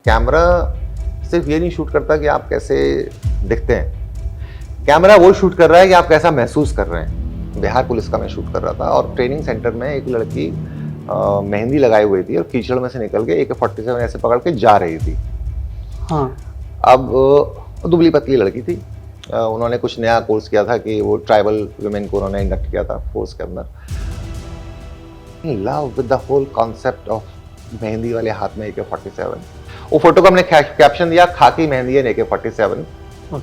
Camera सिर्फ ये नहीं शूट करता कि आप कैसे दिखते हैं, कैमरा वो शूट कर रहा है कि आप कैसा महसूस कर रहे हैं। बिहार पुलिस का मैं शूट कर रहा था और ट्रेनिंग सेंटर में एक लड़की मेहंदी लगाई हुई थी और कीचड़ में से निकल के AK-47 ऐसे पकड़ के जा रही थी। हाँ। अब दुबली पतली लड़की थी, उन्होंने कुछ नया कोर्स किया था कि वो ट्राइबल वुमेन को उन्होंने इंडक्ट किया था फोर्स के अंदर। Love with the whole concept of mehndi वाले हाथ में AK-47। वो फोटो को हमने कैप्शन दिया, खाकी मेहंदी है AK-47,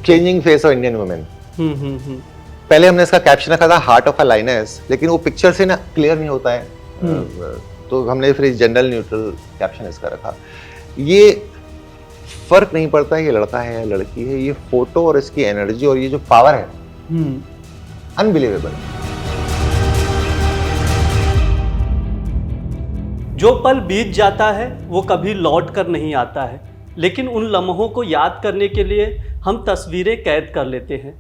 changing face of Indian women. पहले हमने इसका कैप्शन रखा था हार्ट ऑफ अ लाइनेस, लेकिन वो पिक्चर से ना क्लियर नहीं होता है, तो हमने फिर जनरल न्यूट्रल कैप्शन इसका रखा। ये फर्क नहीं पड़ता ये लड़का है या लड़की है, ये फोटो और इसकी एनर्जी और ये जो पावर है अनबिलीवेबल। जो पल बीत जाता है वो कभी लौट कर नहीं आता है, लेकिन उन लम्हों को याद करने के लिए हम तस्वीरें कैद कर लेते हैं।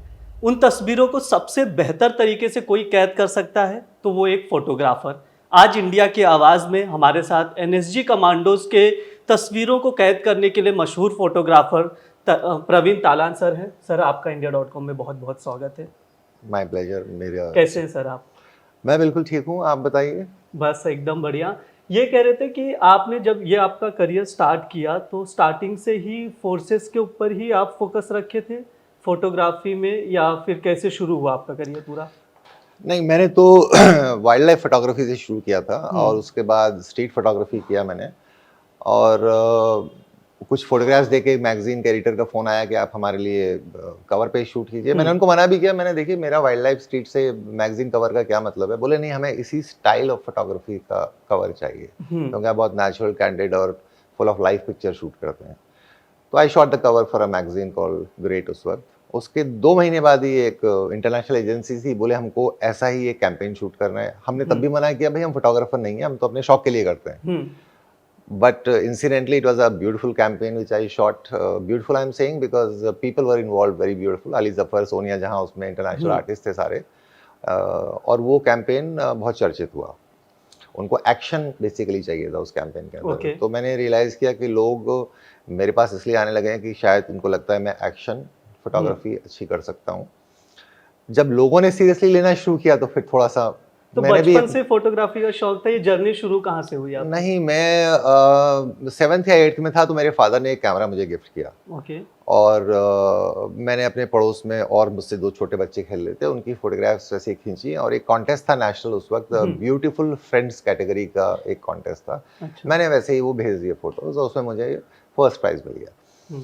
उन तस्वीरों को सबसे बेहतर तरीके से कोई कैद कर सकता है तो वो एक फोटोग्राफर। आज इंडिया की आवाज़ में हमारे साथ NSG कमांडोज के तस्वीरों को कैद करने के लिए मशहूर फोटोग्राफर प्रवीण तालान सर हैं। सर, आपका India.com में बहुत बहुत स्वागत है। My pleasure. मेरा कैसे हैं सर आप? मैं बिल्कुल ठीक हूँ, आप बताइए। बस एकदम बढ़िया। ये कह रहे थे कि आपने जब ये आपका करियर स्टार्ट किया तो स्टार्टिंग से ही फोर्सेस के ऊपर ही आप फोकस रखे थे फोटोग्राफी में, या फिर कैसे शुरू हुआ आपका करियर पूरा? नहीं, मैंने तो वाइल्ड लाइफ फोटोग्राफी से शुरू किया था और उसके बाद स्ट्रीट फोटोग्राफी किया मैंने। और कुछ फोटोग्राफ्स देके मैगजीन के एडिटर का फ़ोन आया कि आप हमारे लिए कवर पे शूट कीजिए। मैंने उनको मना भी किया, मैंने देखिए मेरा वाइल्ड लाइफ स्ट्रीट से मैगजीन कवर का क्या मतलब है। बोले नहीं, हमें इसी स्टाइल ऑफ फोटोग्राफी का कवर चाहिए क्योंकि आप बहुत नेचुरल, कैंडिड और full of life picture shoot करते हैं। तो आई shot the cover for a magazine called great उस वक्त। उसके 2 महीने बाद ही एक इंटरनेशनल एजेंसी थी, बोले हमको ऐसा ही एक कैंपेन शूट करना है। हमने तब भी मना किया, भाई हम फोटोग्राफर नहीं है, हम तो अपने शौक के लिए करते हैं। But incidentally, it was a beautiful campaign which I shot. Beautiful, I'm saying because people were involved, very beautiful. Ali Zafar, Sonia जहां, उसमें इंटरनेशनल आर्टिस्ट थे सारे। और वो कैंपेन बहुत चर्चित हुआ। उनको एक्शन बेसिकली चाहिए था उस कैंपेन के अंदर। तो मैंने रियलाइज किया कि लोग मेरे पास इसलिए आने लगे हैं कि शायद उनको लगता है मैं एक्शन फोटोग्राफी अच्छी कर सकता हूँ। जब लोगों ने सीरियसली लेना शुरू किया तो फिर थोड़ा सा तो बचपन से फोटोग्राफी का शौक था, ये जर्नी शुरू कहाँ से हुई आपकी? नहीं, मैं 7th या 8th में था तो मेरे फादर ने एक कैमरा मुझे गिफ्ट किया। और मैंने अपने पड़ोस में और मुझसे 2 छोटे बच्चे खेल रहे थे, उनकी फोटोग्राफ्स वैसे खींची और एक कॉन्टेस्ट था नेशनल उस वक्त, ब्यूटीफुल फ्रेंड्स कैटेगरी का एक कॉन्टेस्ट था। मैंने वैसे ही वो भेज दिए फोटोज और उसमें मुझे फर्स्ट प्राइज मिल गया।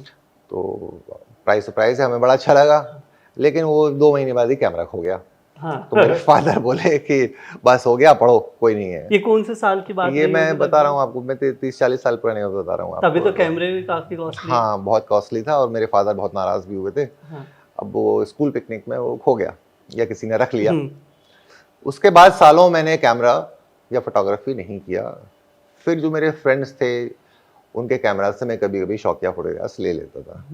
तो प्राइज हमें बड़ा अच्छा लगा, लेकिन वो 2 महीने बाद ही कैमरा खो गया। तो मेरे फादर बोले कि बस हो गया, पढ़ो, कोई नहीं है। ये कौन से साल की बात है? ये मैं बता रहा हूँ आपको, मैं 30-40 साल पुराने बता रहा हूँ आपको। तभी तो कैमरे भी काफी कॉस्टली। हाँ, बहुत कॉस्टली था और मेरे फादर बहुत नाराज भी हुए थे। अब वो स्कूल पिकनिक में वो खो गया या किसी ने रख लिया। उसके बाद सालों मैंने कैमरा या फोटोग्राफी नहीं किया। फिर जो मेरे फ्रेंड्स थे उनके कैमरा से मैं कभी कभी शौकिया फोटोग्राफ्स ले लेता था।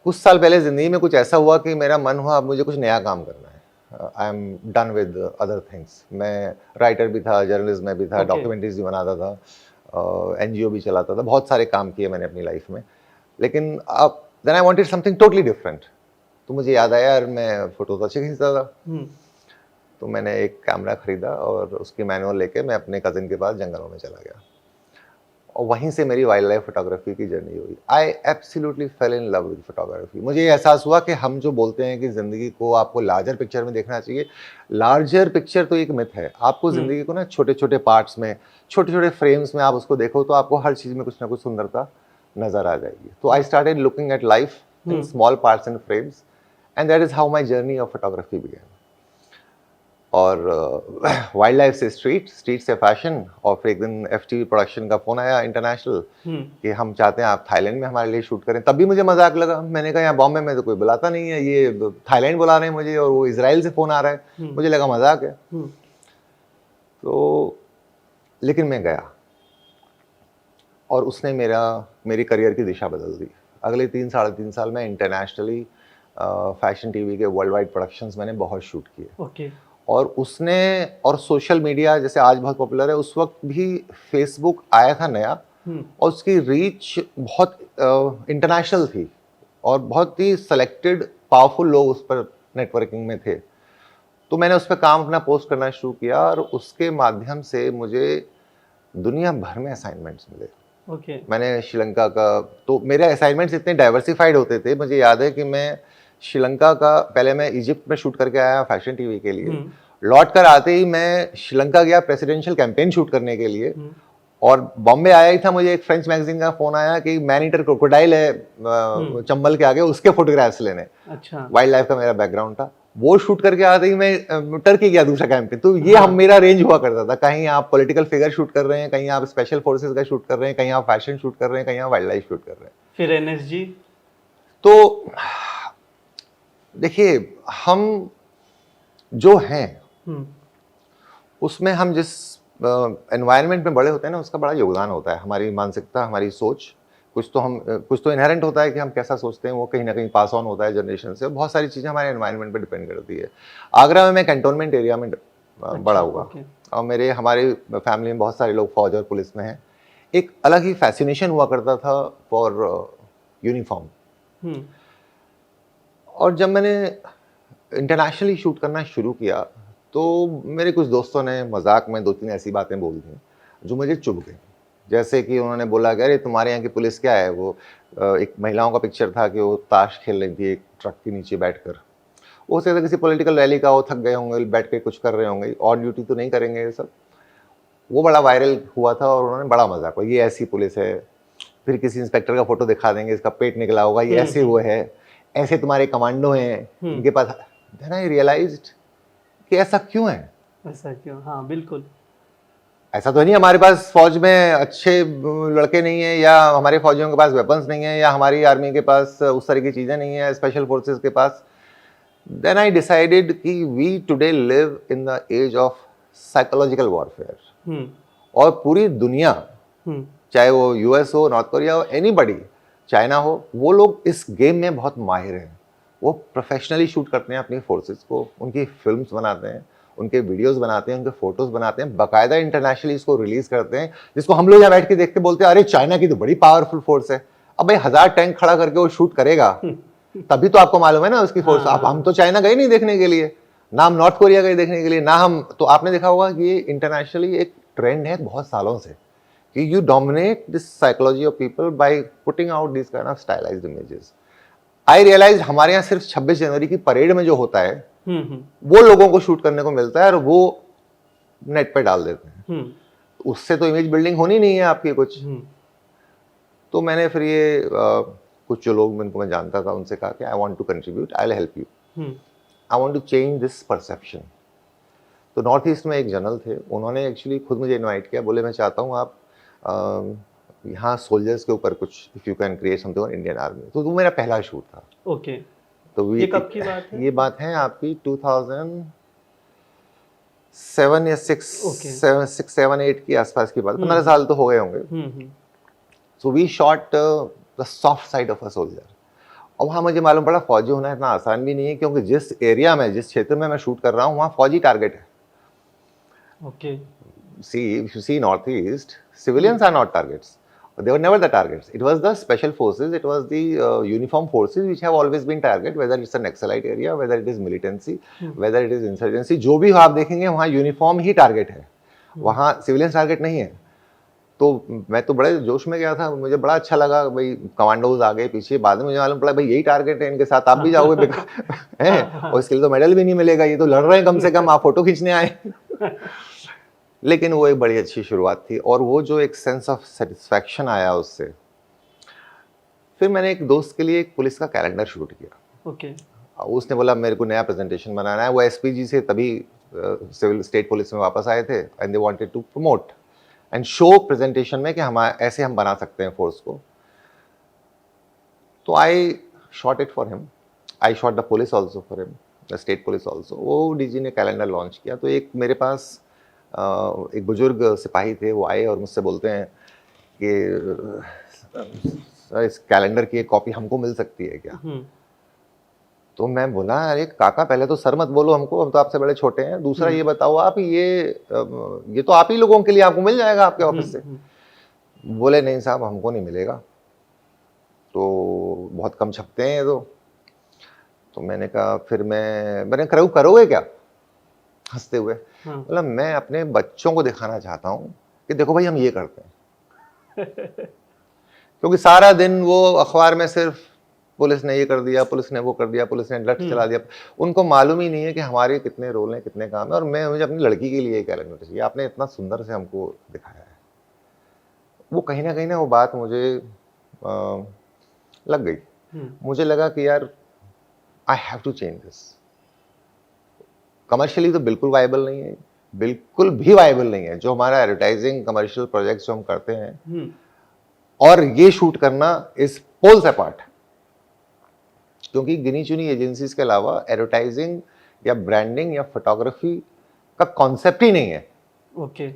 कुछ साल पहले जिंदगी में कुछ ऐसा हुआ कि मेरा मन हुआ अब मुझे कुछ नया काम करना है। I am done with other things. मैं राइटर भी था, जर्नलिज्म में भी था, डॉक्यूमेंट्रीज भी बनाता था, NGO भी चलाता था, बहुत सारे काम किए मैंने अपनी लाइफ में। लेकिन अब then I wanted something totally different. तो मुझे याद आया यार, मैं फोटो तो अच्छे खींचता था। तो मैंने एक कैमरा खरीदा और उसकी मैनुअल लेके मैं अपने कजिन के पास जंगलों में चला गया और वहीं से मेरी वाइल्ड लाइफ फोटोग्राफी की जर्नी हुई। I absolutely fail in love with photography. मुझे ये एहसास हुआ कि हम जो बोलते हैं कि ज़िंदगी को आपको लार्जर पिक्चर में देखना चाहिए, लार्जर पिक्चर तो एक मिथ है। आपको ज़िंदगी को ना छोटे छोटे पार्ट्स में, छोटे छोटे फ्रेम्स में आप उसको देखो तो आपको हर चीज़ में कुछ ना कुछ सुंदरता नज़र आ जाएगी। तो I started looking at life in small parts and frames and that is how my journey of photography began. और वाइल्ड लाइफ से स्ट्रीट से फैशन, और फिर एक दिन FTV प्रोडक्शन का फोन आया इंटरनेशनल कि हम चाहते हैं आप थाईलैंड में हमारे लिए शूट करें। तब भी मुझे मजाक लगा। मैंने कहा यहाँ बॉम्बे में तो कोई बुलाता नहीं है, ये थाईलैंड बुला रहे हैं मुझे और वो इजराइल से फोन आ रहा है। मुझे लगा मजाक है। तो लेकिन मैं गया और उसने मेरी करियर की दिशा बदल दी। अगले 3-3.5 साल में इंटरनेशनली फैशन TV के वर्ल्ड वाइड प्रोडक्शंस मैंने बहुत शूट किए। और उसने और सोशल मीडिया जैसे आज बहुत पॉपुलर है, उस वक्त भी फेसबुक आया था नया और उसकी रीच बहुत इंटरनेशनल थी और बहुत ही सेलेक्टेड पावरफुल लोग उस पर नेटवर्किंग में थे। तो मैंने उस पर काम अपना पोस्ट करना शुरू किया और उसके माध्यम से मुझे दुनिया भर में असाइनमेंट्स मिले। ओके। मैंने श्रीलंका का, तो मेरे असाइनमेंट्स इतने डाइवर्सिफाइड होते थे, मुझे याद है कि मैं श्रीलंका का, पहले मैं इजिप्ट में शूट करके आया फैशन टीवी के लिए, लौट कर आते ही मैं श्रीलंका गया प्रेसिडेंशियल कैंपेन शूट करने के लिए, और बॉम्बे आया ही था, मुझे एक फ्रेंच मैगजीन का फोन आया कि मैन ईटर क्रोकोडाइल है चंबल के आगे, उसके फोटोग्राफ्स लेने। अच्छा। वाइल्ड लाइफ का मेरा बैकग्राउंड था, वो शूट करके आते ही मैं टर्की गया दूसरा कैंपेन। तो ये हम मेरा रेंज हुआ करता था, कहीं आप पॉलिटिकल फिगर शूट कर रहे हैं, कहीं आप स्पेशल फोर्सेस का शूट कर रहे हैं, कहीं आप फैशन शूट कर रहे हैं, कहीं आप वाइल्ड लाइफ शूट कर रहे हैं। फिर एनएसजी? तो देखिए, हम जो हैं उसमें हम जिस एनवायरनमेंट में बड़े होते हैं ना, उसका बड़ा योगदान होता है। हमारी मानसिकता, हमारी सोच, कुछ तो इनहेरेंट होता है कि हम कैसा सोचते हैं, वो कहीं ना कहीं पास ऑन होता है जनरेशन से। बहुत सारी चीज़ें हमारे एनवायरनमेंट पे डिपेंड करती है। आगरा में मैं कैंटोनमेंट एरिया में बड़ा हुआ, और हमारी फैमिली में बहुत सारे लोग फौज और पुलिस में हैं। एक अलग ही फैसिनेशन हुआ करता था फॉर यूनिफॉर्म। और जब मैंने इंटरनेशनली शूट करना शुरू किया तो मेरे कुछ दोस्तों ने मजाक में 2-3 ऐसी बातें बोल दी जो मुझे चुभ गई। जैसे कि उन्होंने बोला कि अरे तुम्हारे यहाँ की पुलिस क्या है, वो एक महिलाओं का पिक्चर था कि वो ताश खेल रही थी एक ट्रक के नीचे बैठकर। हो सकता है किसी पॉलिटिकल रैली का, वो थक गए होंगे, बैठ के कुछ कर रहे होंगे, ऑन ड्यूटी तो नहीं करेंगे ये सब। वो बड़ा वायरल हुआ था और उन्होंने बड़ा मजाक हुआ, ये ऐसी पुलिस है। फिर किसी इंस्पेक्टर का फोटो दिखा देंगे, इसका पेट निकला होगा, ये ऐसे वो है, ऐसे तुम्हारे कमांडो हैं इनके पास। देन आई रियलाइज्ड कि ऐसा क्यों है, ऐसा क्यों? हाँ बिल्कुल। ऐसा तो नहीं हमारे पास फौज में अच्छे लड़के नहीं है, या हमारे फौजियों के पास वेपन्स नहीं है, या हमारी आर्मी के पास उस तरह की चीज़ें नहीं है, स्पेशल फोर्सेस के पास। देन आई डिसाइडेड कि we today live in the age of psychological warfare. और पूरी दुनिया, चाहे वो यूएस हो, नॉर्थ कोरिया हो, एनीबडी, चाइना हो, वो लोग इस गेम में बहुत माहिर हैं। वो प्रोफेशनली शूट करते हैं अपनी फोर्सेस को, उनकी फिल्म्स बनाते हैं, उनके वीडियोस बनाते हैं, उनके फोटोज बनाते हैं, बाकायदा इंटरनेशनली इसको रिलीज करते हैं, जिसको हम लोग यहाँ बैठ के देखते बोलते हैं अरे चाइना की तो बड़ी पावरफुल फोर्स है। अब भाई 1000 टैंक खड़ा करके वो शूट करेगा तभी तो आपको मालूम है ना उसकी फोर्स। आप हम तो चाइना गए नहीं देखने के लिए, ना हम नॉर्थ कोरिया गए देखने के लिए, ना हम, तो आपने देखा होगा कि ये इंटरनेशनली एक ट्रेंड है बहुत सालों से कि you dominate this psychology of people by putting out this kind of stylised images. I realise हमारे यहाँ सिर्फ 26 जनवरी की परेड में जो होता है वो लोगों को शूट करने को मिलता है और वो नेट पे डाल देते हैं। उससे तो इमेज बिल्डिंग होनी नहीं है आपकी कुछ। तो मैंने फिर ये कुछ जो लोग मैं जानता था उनसे कहा कि I want to contribute, I will help you, I want to change this perception. तो नॉर्थ ईस्ट में एक जनरल थे, उन्होंने एक्चुअली खुद मुझे इनवाइट किया, बोले मैं चाहता हूँ आप यहाँ सोल्जर्स के ऊपर कुछ, if you can create something on Indian army. तो वो मेरा पहला शूट था। ओके। तो ये कब की बात है? ये बात है आपकी 2007 या 6-7-8 की आसपास की बात, 15 साल तो हो गए होंगे। So we shot the soft side of a soldier. और वहाँ मुझे मालूम पड़ा फौजी होना इतना आसान भी नहीं है, क्योंकि जिस एरिया में, जिस क्षेत्र में मैं शूट कर रहा हूँ वहाँ फौजी टारगेट है। Okay. See, if you see Northeast, civilians are not targets. They were never the targets. It was the special forces, it was the uniform forces which have always been target, whether it's a Naxalite area, whether it is militancy, whether it is insurgency. जो भी आप देखेंगे वहाँ uniform ही target है, वहाँ civilians target नहीं है। तो मैं तो बड़े जोश में गया था, मुझे बड़ा अच्छा लगा, भाई कमांडोज आगे पीछे, बाद में मुझे मालूम पड़ा भाई यही टारगेट है, इनके साथ आप भी जाओगे हैं, और इसके लिए तो मेडल भी नहीं मिलेगा, ये तो लड़ रहे हैं कम से कम, आप फोटो खींचने आए। लेकिन वो एक बड़ी अच्छी शुरुआत थी, और वो जो एक सेंस ऑफ सेटिस्फैक्शन आया उससे। फिर मैंने एक दोस्त के लिए एक पुलिस का कैलेंडर शूट किया। ओके। उसने बोला मेरे को नया प्रेजेंटेशन बनाना है, वो एसपीजी से तभी सिविल स्टेट पुलिस में वापस आए थे, and they wanted to promote and show presentation में कि हम ऐसे हम बना सकते हैं फोर्स को। तो आई shot it for him, I shot the police also for him, the state police also. वो डीजी ने कैलेंडर लॉन्च किया। तो एक मेरे पास एक बुजुर्ग सिपाही थे, वो आए और मुझसे बोलते हैं कि इस कैलेंडर की एक कॉपी हमको मिल सकती है क्या? तो मैं बोला अरे काका पहले तो सर मत बोलो हमको, हम तो आपसे बड़े छोटे हैं, दूसरा ये बताओ आप, ये तो आप ही लोगों के लिए, आपको मिल जाएगा आपके ऑफिस से। बोले नहीं साहब हमको नहीं मिलेगा, तो बहुत कम छपते हैं ये तो मैंने कहा फिर मैंने करोगे क्या, हंसते हुए हाँ। बोला मैं अपने बच्चों को दिखाना चाहता हूँ कि देखो भाई हम ये करते हैं। क्योंकि सारा दिन वो अखबार में सिर्फ पुलिस ने ये कर दिया, पुलिस ने वो कर दिया, पुलिस ने लठ चला दिया, उनको मालूम ही नहीं है कि हमारे कितने रोल हैं, कितने काम है। और मुझे अपनी लड़की के लिए क्या लगना चाहिए, आपने इतना सुंदर से हमको दिखाया है। वो कहीं ना वो बात मुझे लग गई। मुझे लगा कि यार I have to change this. Commercially तो बिल्कुल वायबल नहीं है, बिल्कुल भी वायबल नहीं है जो हमारा एडवर्टाइजिंग कमर्शियल प्रोजेक्ट्स जो हम करते हैं, और ये शूट करना इज पोल्स अपार्ट। क्योंकि गिनी चुनी एजेंसीज के अलावा एडवर्टाइजिंग या ब्रांडिंग या फोटोग्राफी का कॉन्सेप्ट ही नहीं है। ओके।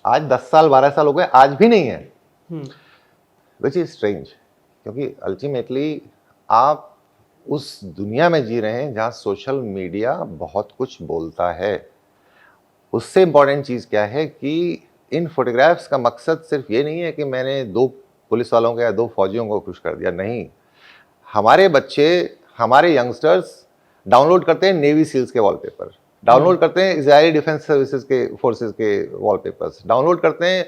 आज 10 साल 12 साल हो गए, आज भी नहीं है, विच इज स्ट्रेंज। क्योंकि अल्टीमेटली आप उस दुनिया में जी रहे हैं जहां सोशल मीडिया बहुत कुछ बोलता है। उससे इंपॉर्टेंट चीज क्या है कि इन फोटोग्राफ्स का मकसद सिर्फ ये नहीं है कि मैंने 2 पुलिस वालों को या 2 फौजियों को खुश कर दिया, नहीं। हमारे बच्चे, हमारे यंगस्टर्स डाउनलोड करते हैं नेवी सील्स के वॉलपेपर, डाउनलोड करते हैं इजरायली डिफेंस सर्विसेज के फोर्सेज के वॉलपेपर्स, डाउनलोड करते हैं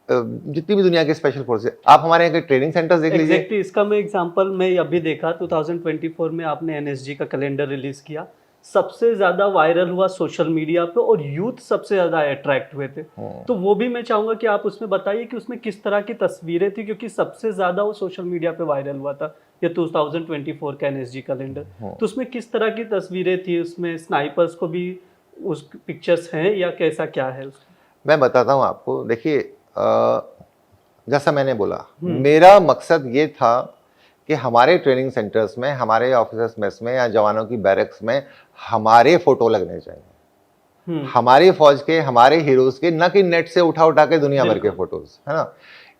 जितनी भी दुनिया के स्पेशल फोर्सेज। आप हमारे यहाँ के ट्रेनिंग सेंटर्स देख लीजिए। एग्जैक्टली इसका मैं एग्जांपल मैं अभी देखा 2024 में आपने एनएसजी का कैलेंडर रिलीज किया, सबसे ज्यादा वायरल हुआ सोशल मीडिया पे और यूथ सबसे ज्यादा अट्रैक्ट हुए थे। तो वो भी मैं चाहूंगा कि आप उसमें बताइए कि उसमें किस तरह की तस्वीरें थी, क्योंकि सबसे ज्यादा वो सोशल मीडिया पे वायरल हुआ था ये 2024 का एनएसजी कैलेंडर। तो उसमें किस तरह की तस्वीरें थी, उसमें स्नाइपर्स को भी उस पिक्चर्स हैं या कैसा क्या है उसमें? मैं बताता हूँ आपको। देखिए जैसा मैंने बोला, मेरा मकसद ये था कि हमारे ट्रेनिंग सेंटर्स में, हमारे ऑफिसर्स मेस में या जवानों की बैरक्स में हमारे फोटो लगने चाहिए, हमारी फौज के, हमारे हीरोज के, न कि नेट से उठा उठा के दुनिया भर के फोटोज, है ना।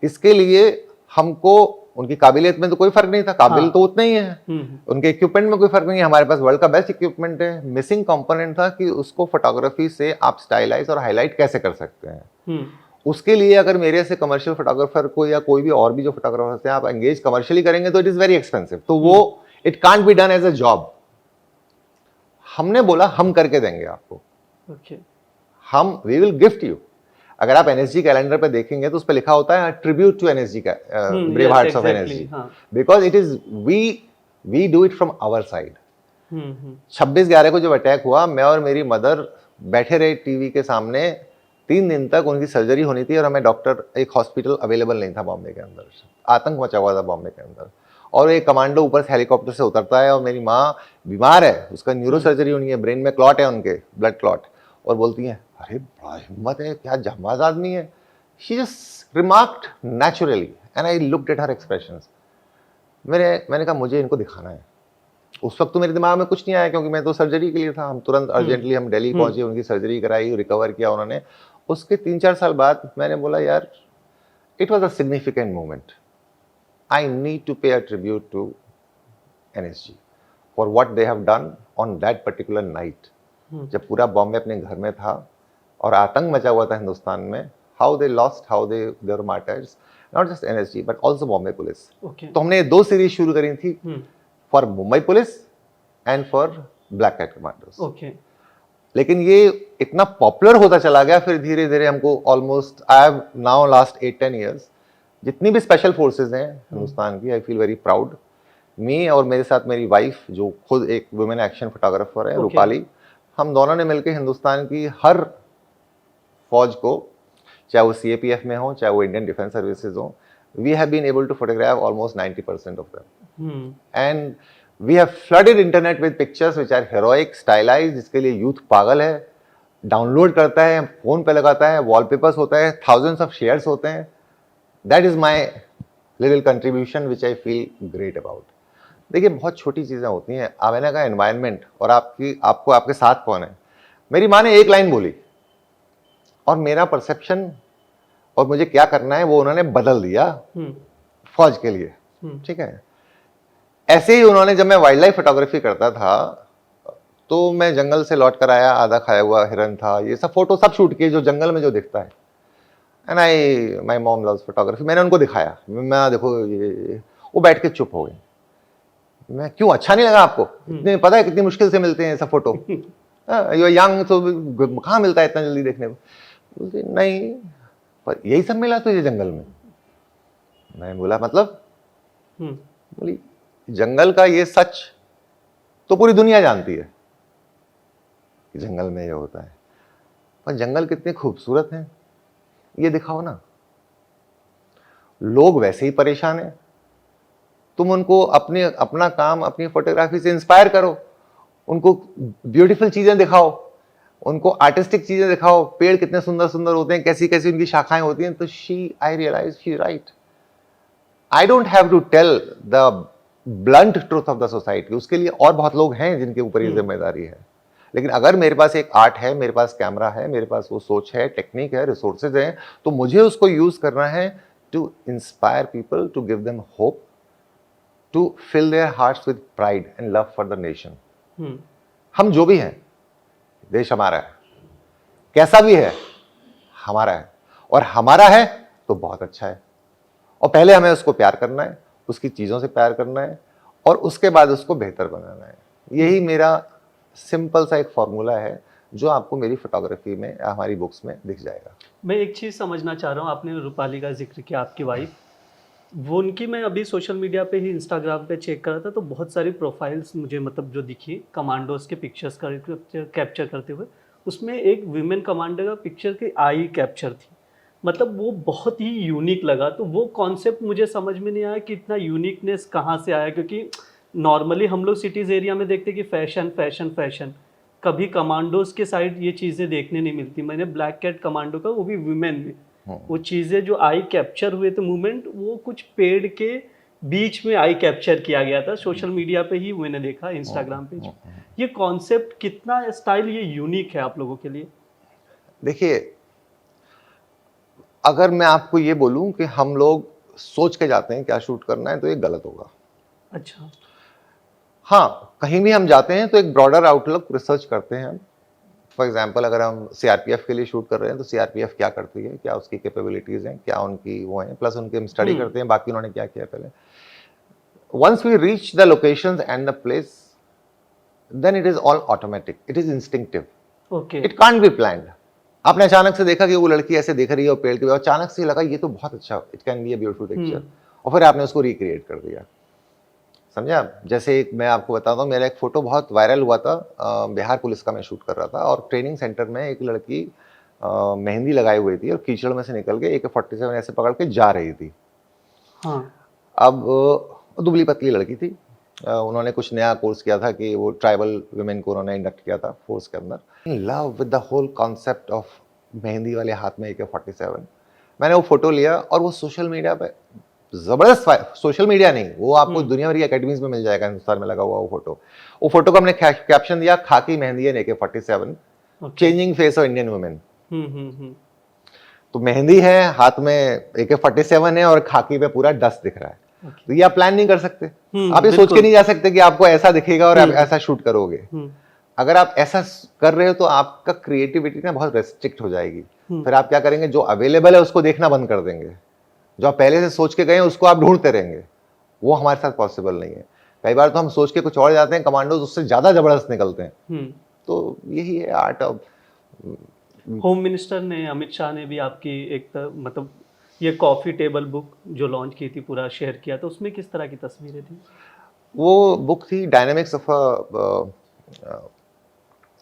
इसके लिए हमको उनकी काबिलियत में तो कोई फर्क नहीं था, काबिल तो उतना ही है, उनके इक्विपमेंट में कोई फर्क नहीं है। हमारे पास वर्ल्ड का बेस्ट इक्विपमेंट है। मिसिंग कंपोनेंट था कि उसको फोटोग्राफी से आप स्टाइलाइज और हाईलाइट कैसे कर सकते हैं। उसके लिए अगर मेरे से कमर्शियल फोटोग्राफर को या कोई भी और भी जो फोटोग्राफर्स हैं आप एंगेज कमर्शियली करेंगे तो इट इज वेरी एक्सपेंसिव, तो वो it can't be done as a job. हमने बोला हम करके देंगे आपको, हम वी विल गिफ्ट यू। अगर आप एनएसजी कैलेंडर पे देखेंगे तो उस पर लिखा होता है ट्रिब्यूट टू एनएसजी का, brave hearts of NSG, because it is we do it from our side. 26/11 को जब अटैक हुआ, मैं और मेरी मदर बैठे रहे टीवी के सामने। 3 दिन तक उनकी सर्जरी होनी थी और हमें डॉक्टर, एक हॉस्पिटल अवेलेबल नहीं था बॉम्बे के अंदर। आतंक मचा हुआ था बॉम्बे के अंदर, और एक कमांडो ऊपर से हेलीकॉप्टर से उतरता है और मेरी माँ बीमार है, उसका न्यूरो सर्जरी होनी है, ब्रेन में क्लॉट है उनके, ब्लड क्लॉट, और बोलती हैं अरे बड़ा हिम्मत है, क्या जांबाज आदमी है। She just remarked naturally and I looked at her expressions. मैंने कहा मुझे इनको दिखाना है। उस वक्त तो मेरे दिमाग में कुछ नहीं आया क्योंकि मैं तो सर्जरी के लिए था। हम तुरंत अर्जेंटली हम दिल्ली पहुंचे, उनकी सर्जरी कराई, रिकवर किया उन्होंने। उसके 3-4 साल बाद मैंने बोला यार it was a significant moment, I need to pay a tribute to NSG for what they have done on that particular night, जब पूरा बॉम्बे अपने घर में था और आतंक मचा हुआ था हिंदुस्तान में। How they lost, how they were martyrs, not just NSG but also Bombay police. तो हमने 2 सीरीज शुरू करी थी, for Mumbai police and for black cat commandos. लेकिन ये इतना पॉपुलर होता चला गया, फिर धीरे धीरे हमको almost I have now last 8-10 years जितनी भी स्पेशल फोर्सेज हैं हिंदुस्तान की, आई फील वेरी प्राउड। मी और मेरे साथ मेरी वाइफ जो खुद एक वुमेन एक्शन फोटोग्राफर है, रूपाली, हम दोनों ने मिलकर हिंदुस्तान की हर फौज को, चाहे वो CAPF में हो, चाहे वो इंडियन डिफेंस सर्विसेज हो, we have been able to photograph almost 90% of them, and we have flooded internet with pictures which are heroic, stylised, जिसके लिए यूथ पागल है, डाउनलोड करता है, फोन पे लगाता है, वॉलपेपर्स होता है, थाउजेंड्स ऑफ शेयर्स होते हैं। That is my little contribution which I feel great about. देखिए बहुत छोटी चीज़ें होती हैं। आवेना का एनवायरनमेंट और आपको आपके साथ कौन है। मेरी माँ ने एक लाइन बोली और मेरा परसेप्शन और मुझे क्या करना है वो उन्होंने बदल दिया फौज के लिए, ठीक है। ऐसे ही उन्होंने, जब मैं वाइल्ड लाइफ फोटोग्राफी करता था तो मैं जंगल से लौट कर आया, आधा खाया हुआ हिरन था, ये सब फोटो सब शूट किए जो जंगल में जो दिखता है। And my mom loves photography. मैंने उनको दिखाया, मैं देखो ये, वो बैठ के चुप हो गई। मैं क्यों, अच्छा नहीं लगा आपको? इतने पता है कितनी मुश्किल से मिलते हैं ऐसा फोटो, यू यंग तो कहाँ मिलता है इतना जल्दी देखने को? बोलते नहीं, पर यही सब मिला तुझे जंगल में? मैं बोला मतलब? बोली जंगल का ये सच तो पूरी दुनिया जानती है कि जंगल में ये होता है, पर जंगल कितने खूबसूरत हैं ये दिखाओ ना। लोग वैसे ही परेशान हैं, तुम उनको अपना काम, अपनी फोटोग्राफी से इंस्पायर करो, उनको ब्यूटीफुल चीजें दिखाओ, उनको आर्टिस्टिक चीजें दिखाओ, पेड़ कितने सुंदर सुंदर होते हैं, कैसी कैसी उनकी शाखाएं होती हैं। तो I realise she right. I don't have to tell the blunt truth of the society, उसके लिए और बहुत लोग हैं जिनके ऊपर ये जिम्मेदारी है। लेकिन अगर मेरे पास एक आर्ट है, मेरे पास कैमरा है, मेरे पास वो सोच है, टेक्निक है, रिसोर्सेज हैं, तो मुझे उसको यूज करना है to inspire people, to give them hope, to fill their hearts with pride and love for the nation. हम जो भी हैं, देश हमारा है, कैसा भी है हमारा है, और हमारा है तो बहुत अच्छा है। और पहले हमें उसको प्यार करना है, उसकी चीज़ों से प्यार करना है, और उसके बाद उसको बेहतर बनाना है। यही मेरा सिंपल सा एक फॉर्मूला है जो आपको मेरी फोटोग्राफी में, हमारी बुक्स में दिख जाएगा। मैं एक चीज़ समझना चाह रहा हूँ, आपने रूपाली का जिक्र किया, आपकी वाइफ, वो उनकी मैं अभी सोशल मीडिया पे ही, इंस्टाग्राम पे चेक कर रहा था, तो बहुत सारी प्रोफाइल्स मुझे मतलब जो दिखी कमांडोज के पिक्चर्स का कैप्चर करते हुए, उसमें एक विमेन कमांडर का पिक्चर की आई कैप्चर थी। मतलब वो बहुत ही यूनिक लगा। तो वो कॉन्सेप्ट मुझे समझ में नहीं आया कि इतना यूनिकनेस कहाँ से आया, क्योंकि नॉर्मली हम लोग सिटीज़ एरिया में देखते हैं कि फैशन फैशन फैशन, कभी कमांडोज के साइड ये चीज़ें देखने नहीं मिलती। मैंने ब्लैक कैट कमांडो का, वो भी वुमेन में, वो चीज़ें जो आई कैप्चर हुए थे मूवमेंट, वो कुछ पेड़ के बीच में आई कैप्चर किया गया था। सोशल मीडिया पे ही मैंने देखा, इंस्टाग्राम पेज। ये कॉन्सेप्ट कितना स्टाइल ये यूनिक है आप लोगों के लिए? देखिए, अगर मैं आपको ये बोलूं कि हम लोग सोच के जाते हैं क्या शूट करना है, तो ये गलत होगा। अच्छा। हाँ, कहीं भी हम जाते हैं तो एक ब्रॉडर आउटलुक रिसर्च करते हैं हम। फॉर एग्जांपल, अगर हम सीआरपीएफ के लिए शूट कर रहे हैं तो सीआरपीएफ क्या करती है, क्या उसकी कैपेबिलिटीज हैं, क्या उनकी वो हैं, प्लस उनकी हम स्टडी करते हैं बाकी उन्होंने क्या किया पहले। Once we reach the locations and the place, then it is all automatic, it is instinctive, okay. It can't be planned. आपने अचानक से देखा कि वो लड़की ऐसे देख रही है और पेड़ के, अचानक से लगा ये तो बहुत अच्छा, it can be a beautiful picture, और फिर आपने उसको रिक्रिएट कर दिया। समझे आप? जैसे एक मैं आपको बताता हूँ, मेरा एक फोटो बहुत वायरल हुआ था, बिहार पुलिस का मैं शूट कर रहा था, और ट्रेनिंग सेंटर में एक लड़की मेहंदी लगाई हुई थी और कीचड़ में से निकल के AK-47 ऐसे पकड़ के जा रही थी। हाँ। अब दुबली पतली लड़की थी, उन्होंने कुछ नया कोर्स किया था कि वो ट्राइबल वुमेन को उन्होंने इंडक्ट किया था फोर्स के अंदर। Love with the whole concept of mehndi वाले हाथ में AK-47। मैंने वो फोटो लिया और वो सोशल मीडिया पे जबरदस्त, सोशल मीडिया नहीं, वो आपको दुनिया भर की एकेडमीज में मिल जाएगा, हिंदुस्तान में लगा हुआ वो फोटो। वो फोटो को हमने कैप्शन दिया, खाकी mehndi and AK-47 changing face of Indian women. तो मेहंदी है, हाथ में AK-47 है, और खाकी पे पूरा डस्ट दिख रहा है। तो ये आप प्लान नहीं कर सकते, आप ये सोच के नहीं जा सकते कि आपको ऐसा दिखेगा और आप ऐसा शूट करोगे। अगर आप ऐसा कर रहे हो तो आपका क्रिएटिविटी ना बहुत रेस्ट्रिक्ट हो जाएगी। फिर आप क्या करेंगे, जो अवेलेबल है उसको देखना बंद कर देंगे, जो आप पहले से सोच के गए हैं उसको आप ढूंढते रहेंगे। वो हमारे साथ पॉसिबल नहीं है। कई बार तो हम सोच के कुछ और जाते हैं, कमांडोज उससे ज्यादा जबरदस्त निकलते हैं। तो यही है आर्ट ऑफ। होम मिनिस्टर ने, अमित शाह ने भी आपकी एक मतलब ये कॉफ़ी टेबल बुक जो लॉन्च की थी, पूरा शेयर किया था, उसमें किस तरह की तस्वीरें थी? वो बुक थी dynamics of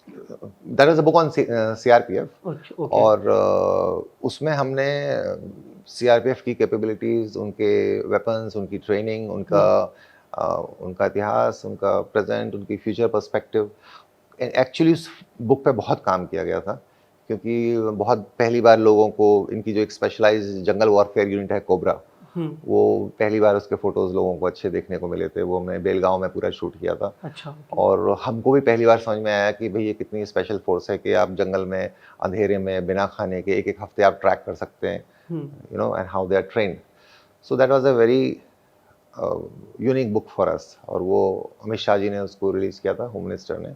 that was a book on CRPF। और उसमें हमने CRPF की कैपेबिलिटीज, उनके वेपन्स, उनकी ट्रेनिंग, उनका इतिहास, उनका प्रेजेंट, उनकी फ्यूचर पर्सपेक्टिव, एक्चुअली उस बुक पे बहुत काम किया गया था, क्योंकि बहुत पहली बार लोगों को इनकी जो एक स्पेशलाइज्ड जंगल वॉरफेयर यूनिट है कोबरा, वो पहली बार उसके फोटोज लोगों को अच्छे देखने को मिले थे। वो हमने बेलगांव में पूरा शूट किया था। अच्छा। और हमको भी पहली बार समझ में आया कि भाई ये कितनी स्पेशल फोर्स है कि आप जंगल में अंधेरे में बिना खाने के एक हफ्ते आप ट्रैक कर सकते हैं, you know, and how they are trained. So that was a very unique book for us. और वो अमित शाह जी ने उसको रिलीज किया था, होम मिनिस्टर ने।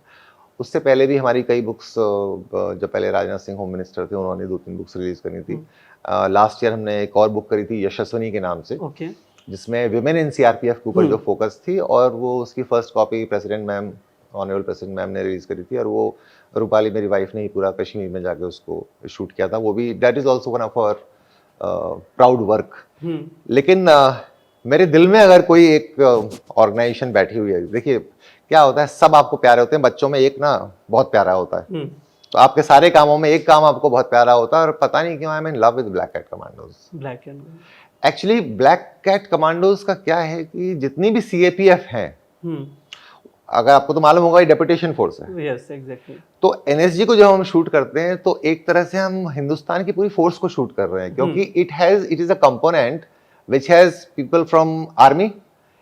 उससे पहले भी हमारी कई बुक्स, जब पहले राजनाथ सिंह होम मिनिस्टर थे उन्होंने 2-3 बुक्स रिलीज करी थी। लास्ट ईयर हमने एक और बुक करी थी यशस्विनी के नाम से, ओके। जिसमें विमेन इन सीआरपीएफ के ऊपर जो फोकस थी, और वो उसकी first copy president ma'am, honourable president ma'am ने रिलीज करी थी, और वो रूपाली मेरी वाइफ ने ही पूरा कश्मीर में जाके उसको शूट किया था। वो भी that is also one of our proud work. लेकिन मेरे दिल में अगर कोई एक ऑर्गेनाइजेशन बैठी हुई है, देखिए क्या होता है, सब आपको प्यारे होते हैं, बच्चों में एक ना बहुत प्यारा होता है, तो आपके सारे कामों में एक काम आपको बहुत प्यारा होता है, और पता नहीं क्यों I am in love with black cat commandos. Black and actually black cat commandos का क्या है कि जितनी भी सीएपीएफ हैं, अगर आपको तो मालूम होगा ये डेपुटेशन फोर्स है। Yes exactly. तो एनएसजी को जब हम शूट करते हैं तो एक तरह से हम हिंदुस्तान की पूरी फोर्स को शूट कर रहे हैं, क्योंकि it is a component which has people from army,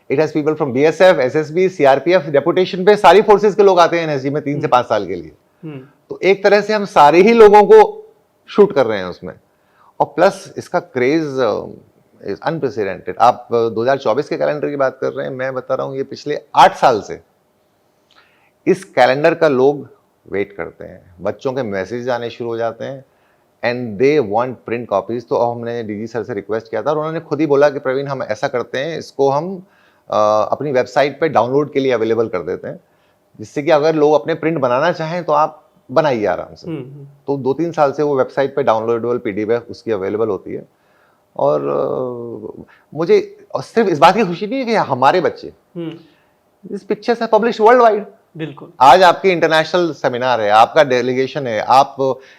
it has people from BSF, SSB, CRPF. Deputation पे सारी फोर्सेस के लोग आते हैं एनएसजी में 3 से 5 साल के लिए। तो एक तरह से हम सारे ही लोगों को शूट कर रहे हैं उसमें, और प्लस इसका क्रेज इज अनप्रेसिडेंटेड। आप 2024 के कैलेंडर की बात कर रहे हैं, मैं बता रहा हूँ ये पिछले 8 साल से इस कैलेंडर का लोग वेट करते हैं, बच्चों के मैसेज आने शुरू हो जाते हैं and they want print copies. तो हमने डीजी सर से रिक्वेस्ट किया था और उन्होंने खुद ही बोला कि प्रवीण हम ऐसा करते हैं, इसको हम अपनी वेबसाइट पे डाउनलोड के लिए अवेलेबल कर देते हैं, जिससे कि अगर लोग अपने प्रिंट बनाना चाहें तो आप बनाइए आराम से। तो 2-3 साल से वो वेबसाइट पे डाउनलोडेबल पीडीएफ उसकी अवेलेबल होती है। और मुझे सिर्फ इस बात की खुशी नहीं है कि हमारे बच्चे, this pictures are published worldwide. बिल्कुल। आज आपके इंटरनेशनल सेमिनार है, आपका डेलीगेशन है, आप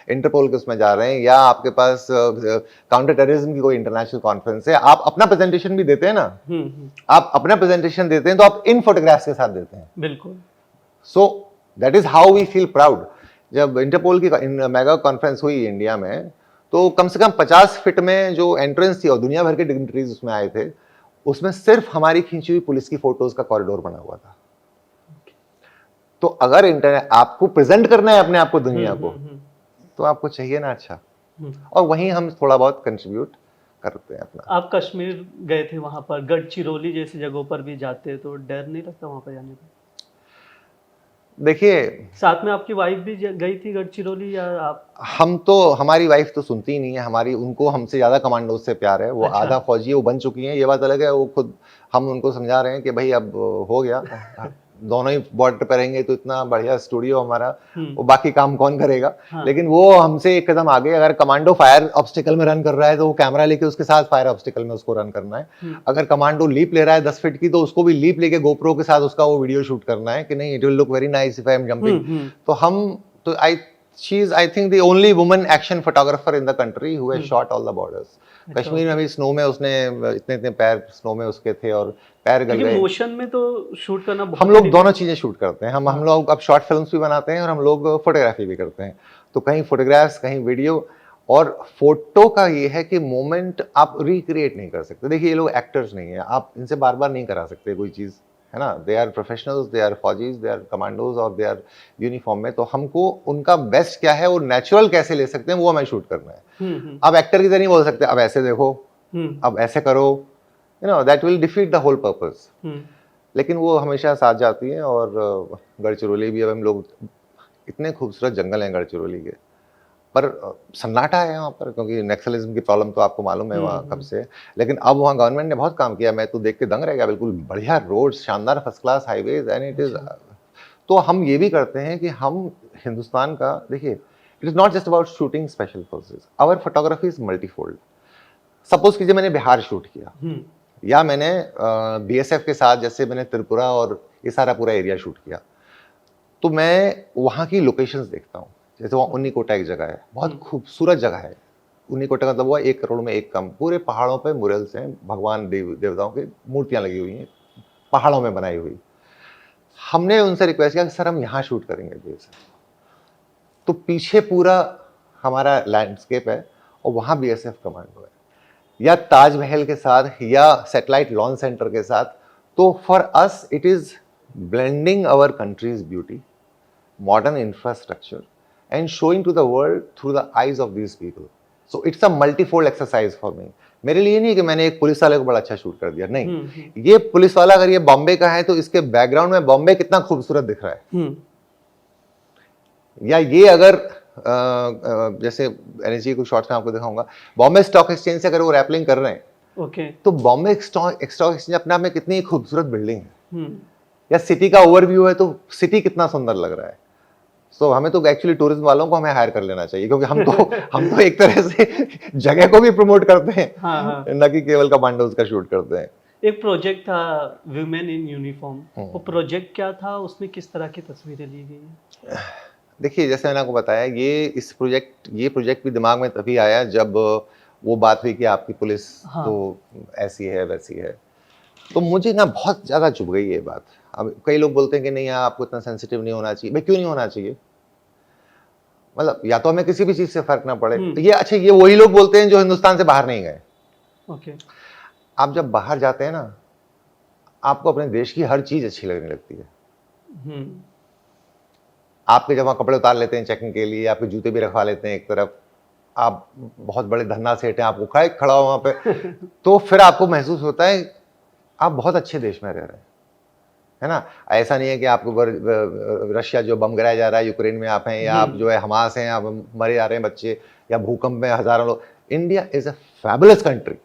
इंटरपोल के उसमें जा रहे हैं, या आपके पास काउंटर टेररिज्म की कोई इंटरनेशनल कॉन्फ्रेंस है, आप अपना प्रेजेंटेशन भी देते हैं ना। आप अपना प्रेजेंटेशन देते हैं तो आप इन फोटोग्राफ्स के साथ देते हैं। बिल्कुल। So that is how we feel proud. जब इंटरपोल की मेगा कॉन्फ्रेंस हुई इंडिया में, तो कम से कम 50 फीट में जो एंट्रेंस थी और दुनिया भर के डिग्निटरीज उसमें आए थे, उसमें सिर्फ हमारी खींची हुई पुलिस की फोटोज का कॉरिडोर बना हुआ था। तो अगर इंटरनेट आपको प्रेजेंट करना है अपने आप को दुनिया को, तो आपको चाहिए ना अच्छा, और वहीं हम थोड़ा बहुत कंट्रीब्यूट करते हैं अपना। आप कश्मीर गए थे, वहां पर गढ़चिरौली जैसी जगहों पर भी जाते हैं, तो डर नहीं लगता वहां पर जाने का? देखिए, साथ में आपकी वाइफ भी गई थी गढ़चिरौली, या आप? हम तो, हमारी वाइफ तो सुनती ही नहीं है, हमारी, उनको हमसे ज्यादा कमांडोज से प्यार है। वो अच्छा। आधा फौजी है, वो बन चुकी हैं, ये बात अलग है। वो खुद, हम उनको समझा रहे हैं कि भाई अब हो गया, दोनों ही बॉर्डर पे रहेंगे तो इतना बढ़िया स्टूडियो हमारा, वो बाकी काम कौन करेगा। हाँ। लेकिन वो हमसे एक कदम आगे। अगर कमांडो फायर ऑब्स्टिकल में रन कर रहा है तो वो कैमरा लेके उसके साथ फायर ऑब्स्टिकल में उसको रन करना है। अगर कमांडो लीप ले रहा है 10 फीट की, तो उसको भी लीप लेके गोप्रो के साथ उसका वो वीडियो शूट करना है कि नहीं, it will look very nice if I am jumping. तो हम तो she is I think the only woman action photographer in the country who has shot all the borders। Kashmir में भी स्नो में उसने इतने पैर स्नो में उसके थे और पैर गल गए। मोशन में तो शूट करना बहुत, हम लोग दोनों चीजें शूट करते हैं। हम लोग अब शॉर्ट फिल्म्स भी बनाते हैं और हम लोग फोटोग्राफी भी करते हैं। तो कहीं फोटोग्राफ्स, कहीं वीडियो। और फोटो का ये है कि मोमेंट आप रिक्रिएट नहीं कर सकते। देखिए, ये लोग एक्टर्स नहीं है, आप इनसे बार बार नहीं करा सकते कोई चीज़, है ना। They are professionals, they are फौजीज, दे आर कमांडोज, और दे आर यूनिफॉर्म में। तो हमको उनका बेस्ट क्या है, वो नेचुरल कैसे ले सकते हैं, वो हमें शूट करना है। अब एक्टर की तरह नहीं बोल सकते अब ऐसे देखो, अब ऐसे करो, you know, that will defeat the whole purpose. लेकिन वो हमेशा साथ जाती है। और गढ़चिरौली भी, अब हम लोग, इतने खूबसूरत जंगल हैं गढ़चिरौली के, पर सन्नाटा है वहाँ पर, क्योंकि नक्सलिज्म की प्रॉब्लम तो आपको मालूम है वहाँ कब से। लेकिन अब वहाँ गवर्नमेंट ने बहुत काम किया, मैं तो देख के दंग रह गया। बिल्कुल बढ़िया रोड, शानदार first class highways, and it is. तो हम ये भी करते हैं कि हम हिंदुस्तान का, देखिए, it is not just about shooting special forces, our photography is multifold. Suppose कीजिए मैंने बिहार शूट किया, या मैंने बीएसएफ के साथ, जैसे मैंने त्रिपुरा और ये सारा पूरा एरिया शूट किया, तो मैं वहाँ की लोकेशंस देखता हूँ। जैसे वहाँ उन्नीकोटा एक जगह है, बहुत खूबसूरत जगह है। उन्नीकोटा का मतलब हुआ 1 करोड़ में एक कम। पूरे पहाड़ों पे मुरल्स हैं, भगवान देवताओं की मूर्तियाँ लगी हुई हैं, पहाड़ों में बनाई हुई। हमने उनसे रिक्वेस्ट किया कि सर हम यहाँ शूट करेंगे बीएसएफ। तो पीछे पूरा हमारा लैंडस्केप है और वहाँ बीएसएफ कमांडो है, या ताजमहल के साथ, या सैटेलाइट लॉन्च सेंटर के साथ। तो for us it is blending our country's beauty, modern infrastructure, and showing to the world through the eyes of these people. So it's a multifold exercise for me. मेरे लिए नहीं कि मैंने एक police वाले को बड़ा अच्छा शूट कर दिया, नहीं। ये पुलिस वाला अगर ये बॉम्बे का है तो इसके बैकग्राउंड में बॉम्बे कितना खूबसूरत दिख रहा है। या ये अगर जैसे एनएसजी को शॉर्ट्स में आपको दिखाऊंगा, बॉम्बे स्टॉक एक्सचेंज से अगर वो रैपलिंग कर रहे हैं, ओके। तो बॉम्बे स्टॉक एक्सचेंज अपने आप में कितनी खूबसूरत बिल्डिंग है, हम्म। या सिटी का ओवरव्यू है तो सिटी कितना सुंदर लग रहा है। सो हमें तो एक्चुअली टूरिज्म वालों को हमें हायर कर लेना चाहिए, क्योंकि हम तो एक तरह से जगह को भी प्रमोट करते हैं, हाँ हाँ। न कि केवल कमांडोज का शूट करते हैं। एक प्रोजेक्ट था वुमेन इन यूनिफॉर्म, वो प्रोजेक्ट क्या था, उसमें किस तरह की तस्वीरें ली गई हैं? देखिए, जैसे मैंने आपको बताया, ये प्रोजेक्ट भी दिमाग में तभी आया जब वो बात हुई कि आपकी पुलिस हाँ। तो ऐसी है वैसी है, तो मुझे ना बहुत ज़्यादा चुभ गई ये बात। अब कई लोग बोलते हैं कि नहीं यार, आपको इतना सेंसिटिव नहीं होना चाहिए। भाई क्यों नहीं होना चाहिए? मतलब या तो हमें किसी भी चीज़ से फ़र्क ना पड़े। ये अच्छा, ये वही लोग बोलते हैं जो हिंदुस्तान से बाहर नहीं गए। ओके। आप जब बाहर जाते हैं ना, आपको अपने देश की हर चीज़ अच्छी लगने लगती है। हम्म। आपके जब वहाँ कपड़े उतार लेते हैं चेकिंग के लिए, आपके जूते भी रखवा लेते हैं एक तरफ, आप बहुत बड़े धन्ना सेठ हैं, आपको खड़ा हो वहाँ पे, तो फिर आपको महसूस होता है आप बहुत अच्छे देश में रह रहे हैं, है ना। ऐसा नहीं है कि आपको रशिया जो बम गिराया जा रहा है यूक्रेन में आप हैं, या आप जो है हमास हैं, आप मरे जा रहे हैं बच्चे, या भूकंप में हजारों लोग। India is a fabulous country.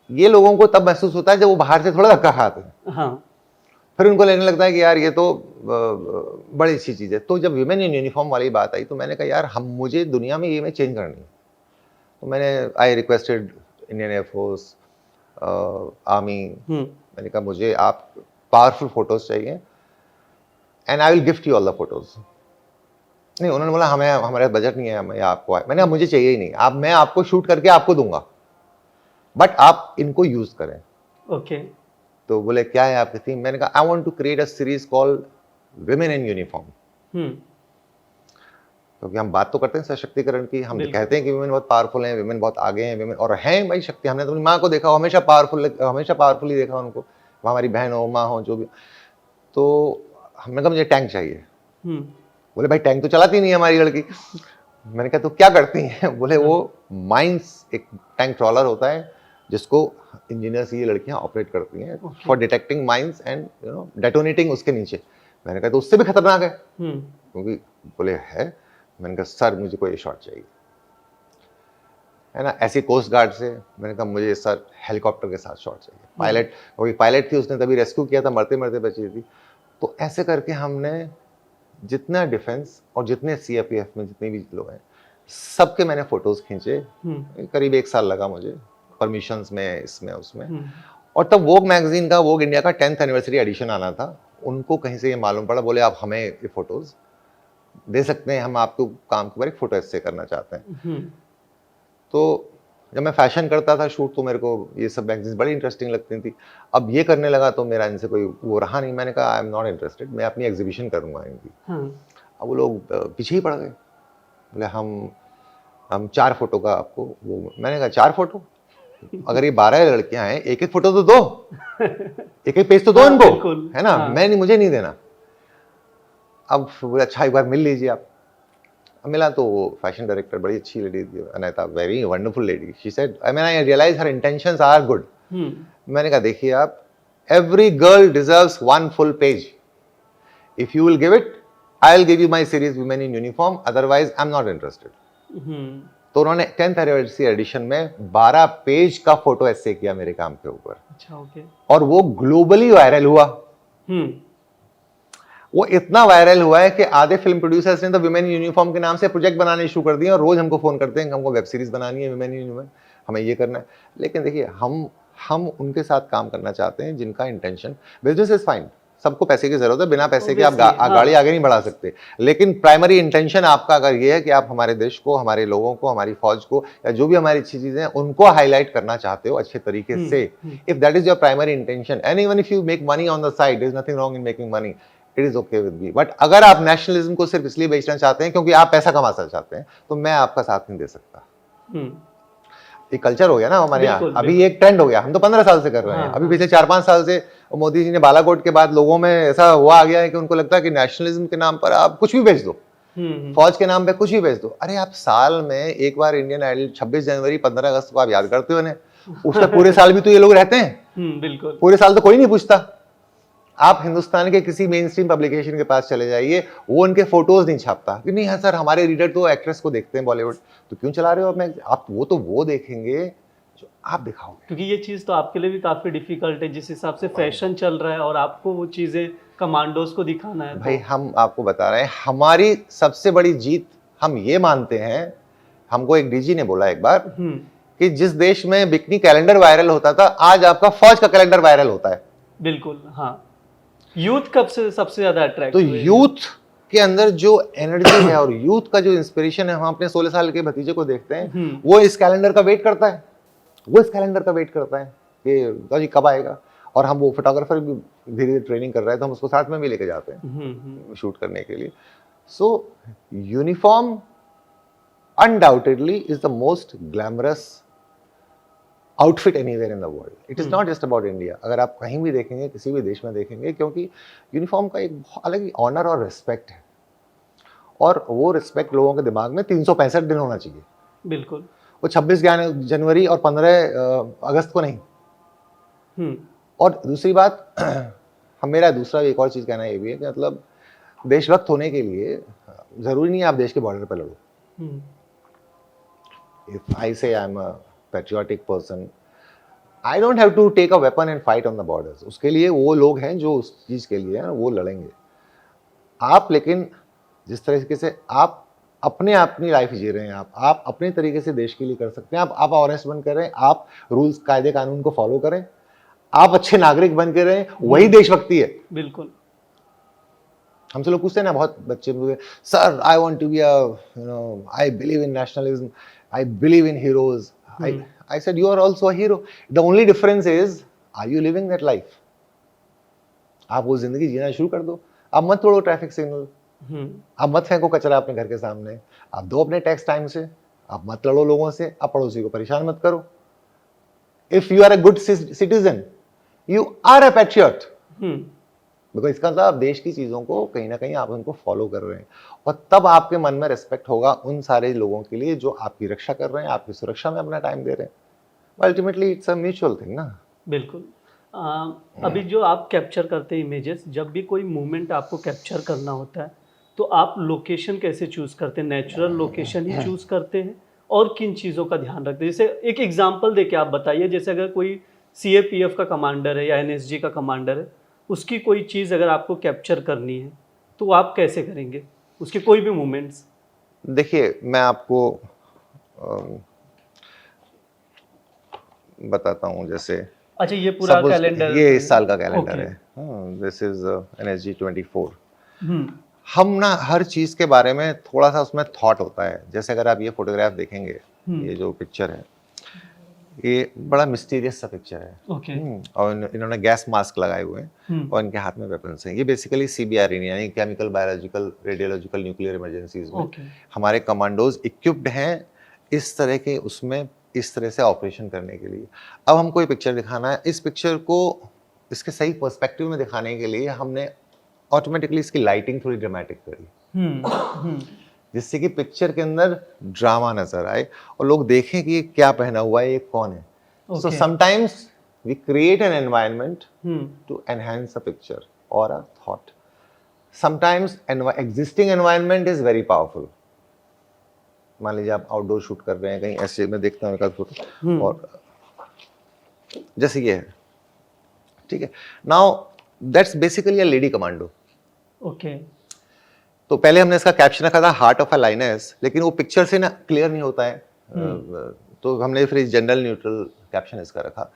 ये लोगों को तब महसूस होता है जब वो बाहर से थोड़ा धक्का खाते हैं। हाँ। फिर उनको लगने लगता है कि यार ये तो बड़ी अच्छी चीज़ है। तो जब विमेन इन यूनिफॉर्म वाली बात आई, तो मैंने कहा यार, मुझे दुनिया में ये चेंज करनी है। तो I requested Indian air force, army, मैंने कहा मुझे आप पावरफुल फोटोज चाहिए and I will gift you all the photos. नहीं, उन्होंने बोला हमें, हमारे बजट नहीं है, हमें आपको। मैंने कहा मुझे चाहिए ही नहीं, मैं आपको शूट करके आपको दूंगा, बट आप इनको यूज करें। ओके। तो बोले क्या है आपकी थीम? मैंने कहा I want to create a series called women in uniform. क्योंकि हम बात तो करते हैं सशक्तिकरण की, हम कहते हैं कि विमेन बहुत पावरफुल हैं, विमेन बहुत आगे हैं, विमेन और हैं भाई शक्ति। हमने तो अपनी माँ को देखा, हमेशा पावरफुल ही देखा उनको, वो हमारी बहन हो, माँ हो, जो भी। तो हमने कहा मुझे टैंक चाहिए। बोले भाई टैंक तो चलाती नहीं है हमारी लड़की। मैंने कहा तो क्या करती हैं? बोले वो माइंस, एक टैंक ट्रॉलर होता है जिसको इंजीनियर्स ये लड़कियां ऑपरेट करती हैं for detecting mines and detonating उसके नीचे। मैंने कहा तो उससे भी खतरनाक है? क्योंकि बोले है। मैंने कहा सर मुझे कोई शॉट चाहिए, है ना। ऐसी कोस्ट गार्ड से मैंने कहा मुझे सर हेलीकॉप्टर के साथ शॉट चाहिए। पायलट, वो पायलट थी, उसने तभी रेस्क्यू किया था, मरते मरते बची थी। तो ऐसे करके हमने जितना डिफेंस और जितने सीआरपीएफ में जितने भी लोग हैं, सबके मैंने फोटोज खींचे। करीब 1 साल लगा मुझे, परमिशंस में, इसमें उसमें। और तब वोग मैगजीन का, वोग इंडिया का 10th एनिवर्सरी एडिशन आना था। उनको कहीं से ये मालूम पड़ा, बोले आप हमें ये फोटोज दे सकते हैं, हम आपको काम के ऊपर एक फोटो एस्से करना चाहते हैं। तो जब मैं फैशन करता था शूट, तो मेरे को ये सब मैगजीन्स बड़ी इंटरेस्टिंग लगती थी। अब ये करने लगा तो मेरा इनसे कोई वो रहा नहीं। मैंने कहा आई एम नॉट इंटरेस्टेड, मैं अपनी एग्जीबिशन करूंगा इनकी। अब वो लोग पीछे ही पड़ गए, बोले हम 4 फोटो का आपको वो। मैंने कहा 4 फोटो? अगर ये 12 लड़कियां हैं, एक एक फोटो तो दो, एक एक पेज तो दो इनको, है ना। मुझे नहीं देना। अब बोले अच्छा एक बार मिल लीजिए आप। मिला तो वो फैशन डायरेक्टर, बड़ी अच्छी लेडी थी, Anita, very wonderful lady. She said, I realise her intentions are good. मैंने कहा देखिए आप, every girl deserves 1 full page. If you will give it, I will give you my series women in uniform, otherwise I am not interested. तो उन्होंने 10th anniversary edition में 12 page का photo एस्से किया मेरे काम के ऊपर। अच्छा, ओके। और वो ग्लोबली वायरल हुआ। वो इतना वायरल हुआ है कि आधे फिल्म प्रोड्यूसर्स ने तो विमेन यूनिफॉर्म के नाम से प्रोजेक्ट बनाने शुरू कर दिए, और रोज हमको फोन करते हैं कि हमको वेब सीरीज बनानी है विमेन यूनिफॉर्म, हमें ये करना है। लेकिन देखिए, हम उनके साथ काम करना चाहते हैं जिनका इंटेंशन, बिजनेस इज फाइन, सबको पैसे की जरूरत है, बिना पैसे के आप गाड़ी आगे नहीं बढ़ा सकते। लेकिन प्राइमरी इंटेंशन आपका अगर ये है कि आप हमारे देश को, हमारे लोगों को, हमारी फौज को, या जो भी हमारी अच्छी चीजें हैं उनको हाईलाइट करना चाहते हो अच्छे तरीके से, if that is your primary intention, and even if you make money on the side, there is nothing wrong in making money, it is okay with me. But अगर आप नेशनलिज्म को सिर्फ इसलिए बेचना चाहते हैं क्योंकि आप पैसा कमा चाहते हैं, तो मैं आपका साथ नहीं दे सकता। एक कल्चर हो गया ना हमारे यहाँ, अभी एक ट्रेंड हो गया, हम तो 15 साल से कर रहे हैं। अभी पिछले 4-5 साल से मोदी जी ने बालाकोट के बाद लोगों में ऐसा हुआ आ गया है कि उनको लगता है कि नेशनलिज्म के नाम पर आप कुछ भी बेच दो, फौज के नाम पे कुछ भी बेच दो। अरे आप साल में एक बार इंडियन आइडल 26 जनवरी 15 अगस्त को आप याद करते हो, उसके पूरे साल भी तो ये लोग रहते हैं। बिल्कुल, पूरे साल तो कोई नहीं पूछता। आप हिंदुस्तान के किसी मेन स्ट्रीम पब्लिकेशन के पास चले जाइए, वो उनके फोटोज नहीं छापता कि नहीं हाँ सर हमारे रीडर तो एक्ट्रेस को देखते हैं बॉलीवुड, तो क्यों चला रहे हो आप वो देखेंगे जो आप दिखाओगे। क्योंकि ये चीज़ तो आपके लिए भी काफ़ी डिफिकल्ट है, जिस हिसाब से फैशन चल रहा है और आपको वो चीज़ें कमांडोज को दिखाना है। भाई हम आपको बता रहे हैं, हमारी सबसे बड़ी जीत हम ये मानते हैं, हमको एक डीजी ने बोला एक बार कि जिस देश में बिकनी कैलेंडर वायरल होता था, आज आपका फौज का कैलेंडर वायरल होता है। बिल्कुल, हाँ। यूथ कब से सबसे ज्यादा अट्रैक्ट तो यूथ के अंदर जो एनर्जी है और यूथ का जो इंस्पिरेशन है, हम अपने 16 साल के भतीजे को देखते हैं, वो इस कैलेंडर का वेट करता है, वो इस कैलेंडर का वेट करता है कि जी कब आएगा। और हम वो फोटोग्राफर भी धीरे धीरे ट्रेनिंग कर रहे हैं, तो हम उसको साथ में भी लेके जाते हैं शूट करने के लिए। सो uniform undoubtedly is the most glamorous outfit anywhere in the world. It is not just about India. अगर आप कहीं भी देखेंगे, किसी भी देश में देखेंगे, क्योंकि यूनिफॉर्म का एक अलग ही ऑनर और रिस्पेक्ट है, और वो रिस्पेक्ट लोगों के दिमाग में 365 दिन होना चाहिए। बिल्कुल, वो 26 जनवरी और 15 अगस्त को नहीं। और दूसरी बात मेरा दूसरा एक और चीज़ कहना ये भी है कि मतलब देशभक्त होने के लिए ज़रूरी नहीं है आप देश के बॉर्डर पर लड़ो। If I say I am a patriotic person, I don't have to take a weapon and fight on the borders. उसके लिए वो लोग हैं जो उस चीज़ के लिए हैं, वो लड़ेंगे। आप लेकिन जिस तरीके से आप अपनी लाइफ जी रहे हैं, आप अपने तरीके से देश के लिए कर सकते हैं। आप ऑनेस्ट बन कर रहे हैं, आप रूल्स कायदे कानून को फॉलो करें, आप अच्छे नागरिक बन के रहें, वही देशभक्ति है। बिल्कुल। हमसे लोग पूछते हैं ना, बहुत बच्चे मुझे, sir I want to be I believe in nationalism, I believe in heroes. I said, you are also a hero. The only difference is, are you living that life? आप वो जिंदगी जीना शुरू कर दो। आप मत तोड़ो ट्रैफिक सिग्नल, आप मत फेंको कचरा अपने घर के सामने, आप दो अपने टैक्स टाइम से, आप मत लड़ो लोगों से, आप पड़ोसी को परेशान मत करो। If you are a good citizen, you are a patriot. Because इसका मतलब आप देश की चीज़ों को कहीं ना कहीं आप उनको फॉलो कर रहे हैं, और तब आपके मन में रिस्पेक्ट होगा उन सारे लोगों के लिए जो आपकी रक्षा कर रहे हैं, आपकी सुरक्षा में अपना टाइम दे रहे हैं। Ultimately it's a mutual thing ना। बिल्कुल। अभी जो आप कैप्चर करते हैं इमेजेस, जब भी कोई मूवमेंट आपको कैप्चर करना होता है तो आप लोकेशन कैसे चूज़ करते हैं? नेचुरल लोकेशन ही चूज़ करते हैं और किन चीज़ों का ध्यान रखते हैं? जैसे एक एग्जांपल देके आप बताइए, जैसे अगर कोई CAPF का कमांडर है या NSG का कमांडर है, उसकी कोई चीज़ अगर आपको कैप्चर करनी है तो आप कैसे करेंगे उसके कोई भी मूवमेंट्स? देखिए मैं आपको बताता हूँ। जैसे अच्छा, ये पूरा कैलेंडर, ये इस साल का कैलेंडर है, दिस इज NSG 24। हम ना हर चीज़ के बारे में थोड़ा सा उसमें थॉट होता है। जैसे अगर आप ये फोटोग्राफ देखेंगे, ये जो पिक्चर है, ये बड़ा मिस्टीरियस सा पिक्चर है। और इन्होंने गैस मास्क लगाए हुए हैं और इनके हाथ में वेपन्स हैं। ये बेसिकली CBRE यानी chemical, biological, radiological, nuclear emergencies में हमारे कमांडोज इक्विप्ड हैं इस तरह के, उसमें इस तरह से ऑपरेशन करने के लिए। अब हमको ये पिक्चर दिखाना है, इस पिक्चर को इसके सही पर्सपेक्टिव में दिखाने के लिए हमने ऑटोमेटिकली इसकी लाइटिंग थोड़ी ड्रामेटिक करी, जिससे कि पिक्चर के अंदर ड्रामा नजर आए और लोग देखें कि ये क्या पहना हुआ है, ये कौन है। So sometimes we create an environment to enhance a picture और a thought. Sometimes existing environment is very powerful. मान लीजिए आप आउटडोर शूट कर रहे हैं कहीं, ऐसे मैं देखता हूँ एक आध फोटो, और जैसे ये है, ठीक है। Now that's basically a lady commando. तो पहले हमने इसका कैप्शन रखा था हार्ट ऑफ अ लाइनेस, लेकिन वो पिक्चर से ना क्लियर नहीं होता है, तो हमने फिर जनरल न्यूट्रल कैप्शन इसका रखा।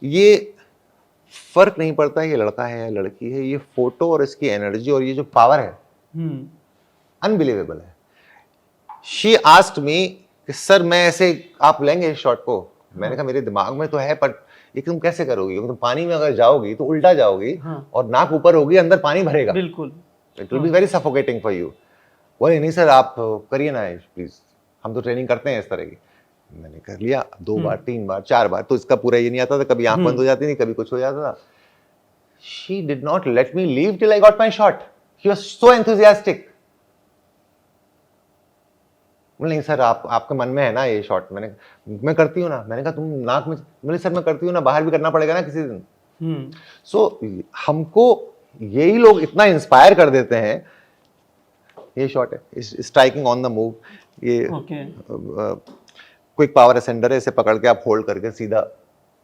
ये फर्क नहीं पड़ता ये लड़का है या लड़की है, ये फोटो और इसकी एनर्जी और ये जो पावर है अनबिलीवेबल है। शी आस्क्ड मी कि सर मैं ऐसे, आप लेंगे इस शॉट को? मैंने कहा मेरे दिमाग में तो है, पर ये तुम कैसे करोगी? तुम पानी में अगर जाओगी तो उल्टा जाओगी, और नाक ऊपर होगी, अंदर पानी भरेगा, बिल्कुल it will be very suffocating for you. बोले नहीं सर आप करिए ना प्लीज, हम तो ट्रेनिंग करते हैं इस तरह की। मैंने कर लिया 2 बार 3 बार 4 बार, तो इसका पूरा ये नहीं आता था, कभी आंख बंद हो जाती थी, कभी कुछ हो जाता था। She did not let me leave till I got my shot. She was so enthusiastic. नहीं सर आपके मन में है ना ये शॉट? मैं करती हूँ ना। मैंने कहा तुम नाक में? बोले सर मैं करती हूँ ना, बाहर भी करना पड़ेगा ना किसी दिन। सो हमको यही लोग इतना इंस्पायर कर देते हैं। ये शॉट है, स्ट्राइकिंग ऑन द मूव, ये ओके क्विक पावर असेंडर है, इसे पकड़ के आप होल्ड करके सीधा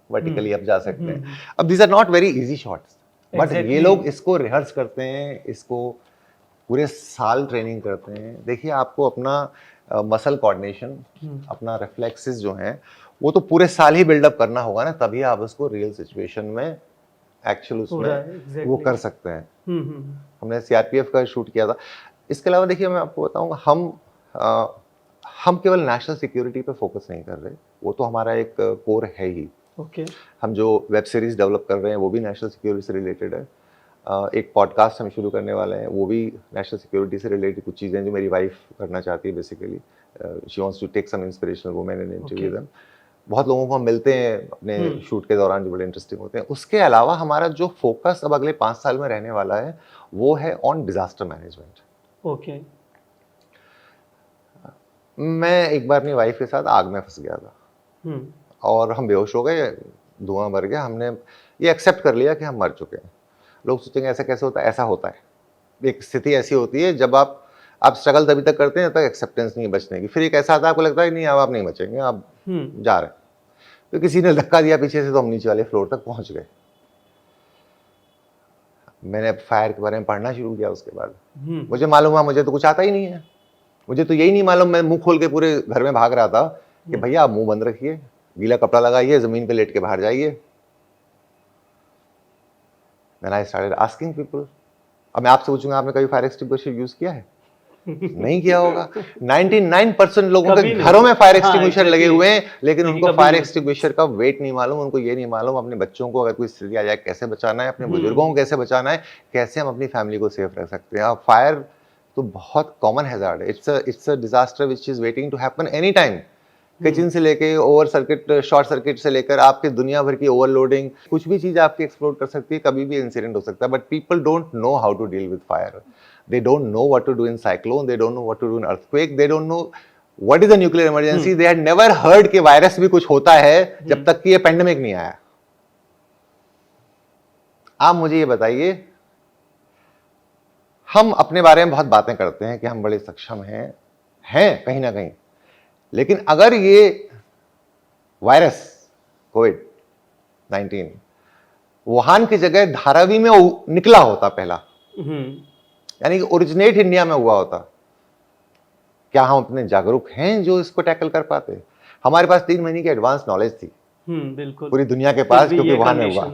वर्टिकली आप जा सकते हैं। अब these are not very easy shots, but ये Exactly. लोग इसको रिहर्स करते हैं, इसको पूरे साल ट्रेनिंग करते हैं। देखिए आपको अपना मसल कोऑर्डिनेशन, अपना रिफ्लेक्सेस जो हैं वो तो पूरे साल ही बिल्डअप करना होगा ना, तभी आप उसको रियल सिचुएशन में एक्चुअल पूरा, उसमें exactly. वो कर सकते हैं। हम्म हमने सीआरपीएफ का शूट किया था। इसके अलावा देखिए मैं आपको बताऊंगा, हम केवल नेशनल सिक्योरिटी पे फोकस नहीं कर रहे, वो तो हमारा एक कोर है ही। ओके हम जो वेब सीरीज डेवलप कर रहे हैं वो भी नेशनल सिक्योरिटी से रिलेटेड है। एक पॉडकास्ट हम शुरू करने वाले हैं, वो भी नेशनल सिक्योरिटी से रिलेटेड कुछ चीज़ें जो मेरी वाइफ करना चाहती है। Basically she wants to take some inspirational women and interview them. बहुत लोगों को हम मिलते हैं अपने शूट के दौरान जो बड़े इंटरेस्टिंग होते हैं। उसके अलावा हमारा जो फोकस अब अगले 5 साल में रहने वाला है वो है ऑन डिजास्टर मैनेजमेंट। ओके मैं एक बार अपनी वाइफ के साथ आग में फंस गया था और हम बेहोश हो गए, धुआं भर गया। हमने ये एक्सेप्ट कर लिया कि हम मर चुके हैं। लोग सोचेंगे ऐसा कैसे होता है, ऐसा होता है। एक स्थिति ऐसी होती है जब आप स्ट्रगल तभी तक करते हैं जब तक एक्सेप्टेंस नहीं है बचने की। फिर एक ऐसा आता है आपको लगता है नहीं अब आप नहीं बचेंगे, आप जा रहे हैं। तो किसी ने धक्का दिया पीछे से तो हम नीचे वाले फ्लोर तक पहुंच गए। मैंने फायर के बारे में पढ़ना शुरू किया। उसके बाद मुझे मालूम हुआ मुझे तो कुछ आता ही नहीं है, मुझे तो यही नहीं मालूम। मैं मुंह खोल के पूरे घर में भाग रहा था कि भैया आप मुंह बंद रखिए, गीला कपड़ा लगाइए, जमीन पे लेट के बाहर जाइए। Then I started asking people। अब मैं आपसे पूछूंगा आपने कभी फायर एक्सटिंग्विशर यूज किया है? नहीं किया होगा। 99% लोगों के घरों में फायर एक्सटिंग्विशर लगे हुए हैं, लेकिन उनको फायर एक्सटिंग्विशर का वेट नहीं मालूम। उनको ये नहीं मालूम अपने बच्चों को अगर कोई स्थिति आ जाए कैसे बचाना है, अपने बुजुर्गों को कैसे बचाना है, कैसे हम अपनी फैमिली को सेफ रख सकते हैं। फायर तो बहुत कॉमन हैजार्ड है। It's a disaster which is waiting to happen any time. Kitchen से लेके ओवर सर्किट, शॉर्ट सर्किट से लेकर आपके दुनिया भर की ओवरलोडिंग, कुछ भी चीज आपकी एक्सप्लोड कर सकती है, कभी भी इंसिडेंट हो सकता है। But people don't know how to deal with fire. They don't know what to do in cyclone, they don't know what to do in earthquake, they don't know what is a nuclear emergency, they had never heard कि virus भी कुछ होता है जब तक कि ये pandemic नहीं आया। आप मुझे ये बताइए, हम अपने बारे में बहुत बातें करते हैं कि हम बड़े सक्षम हैं कहीं ना कहीं, लेकिन अगर ये वायरस कोविड-19 वुहान की जगह धारावी में निकला होता पहला, यानी कि ओरिजिनेट इंडिया में हुआ होता, क्या हम अपने जागरूक हैं जो इसको टैकल कर पाते? हमारे पास 3 महीने की एडवांस नॉलेज थी बिल्कुल पूरी दुनिया के पास, क्योंकि वहां में हुआ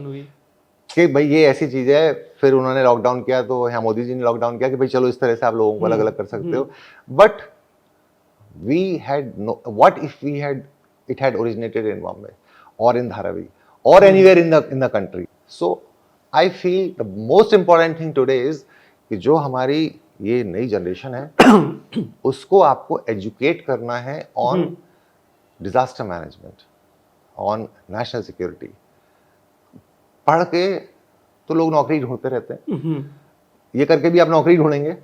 कि भाई ये ऐसी चीज है। फिर उन्होंने लॉकडाउन किया, तो यहाँ मोदी जी ने लॉकडाउन किया कि भाई चलो इस तरह से आप लोगों को अलग अलग कर सकते हो। But we had no, what if we had it had originated in Bombay और इन धारावी और anywhere in the country. So I feel the most important thing today is कि जो हमारी ये नई जनरेशन है उसको आपको एजुकेट करना है on disaster management, on national security. पढ़ के तो लोग नौकरी ढूंढते रहते हैं, ये करके भी आप नौकरी ढूंढेंगे,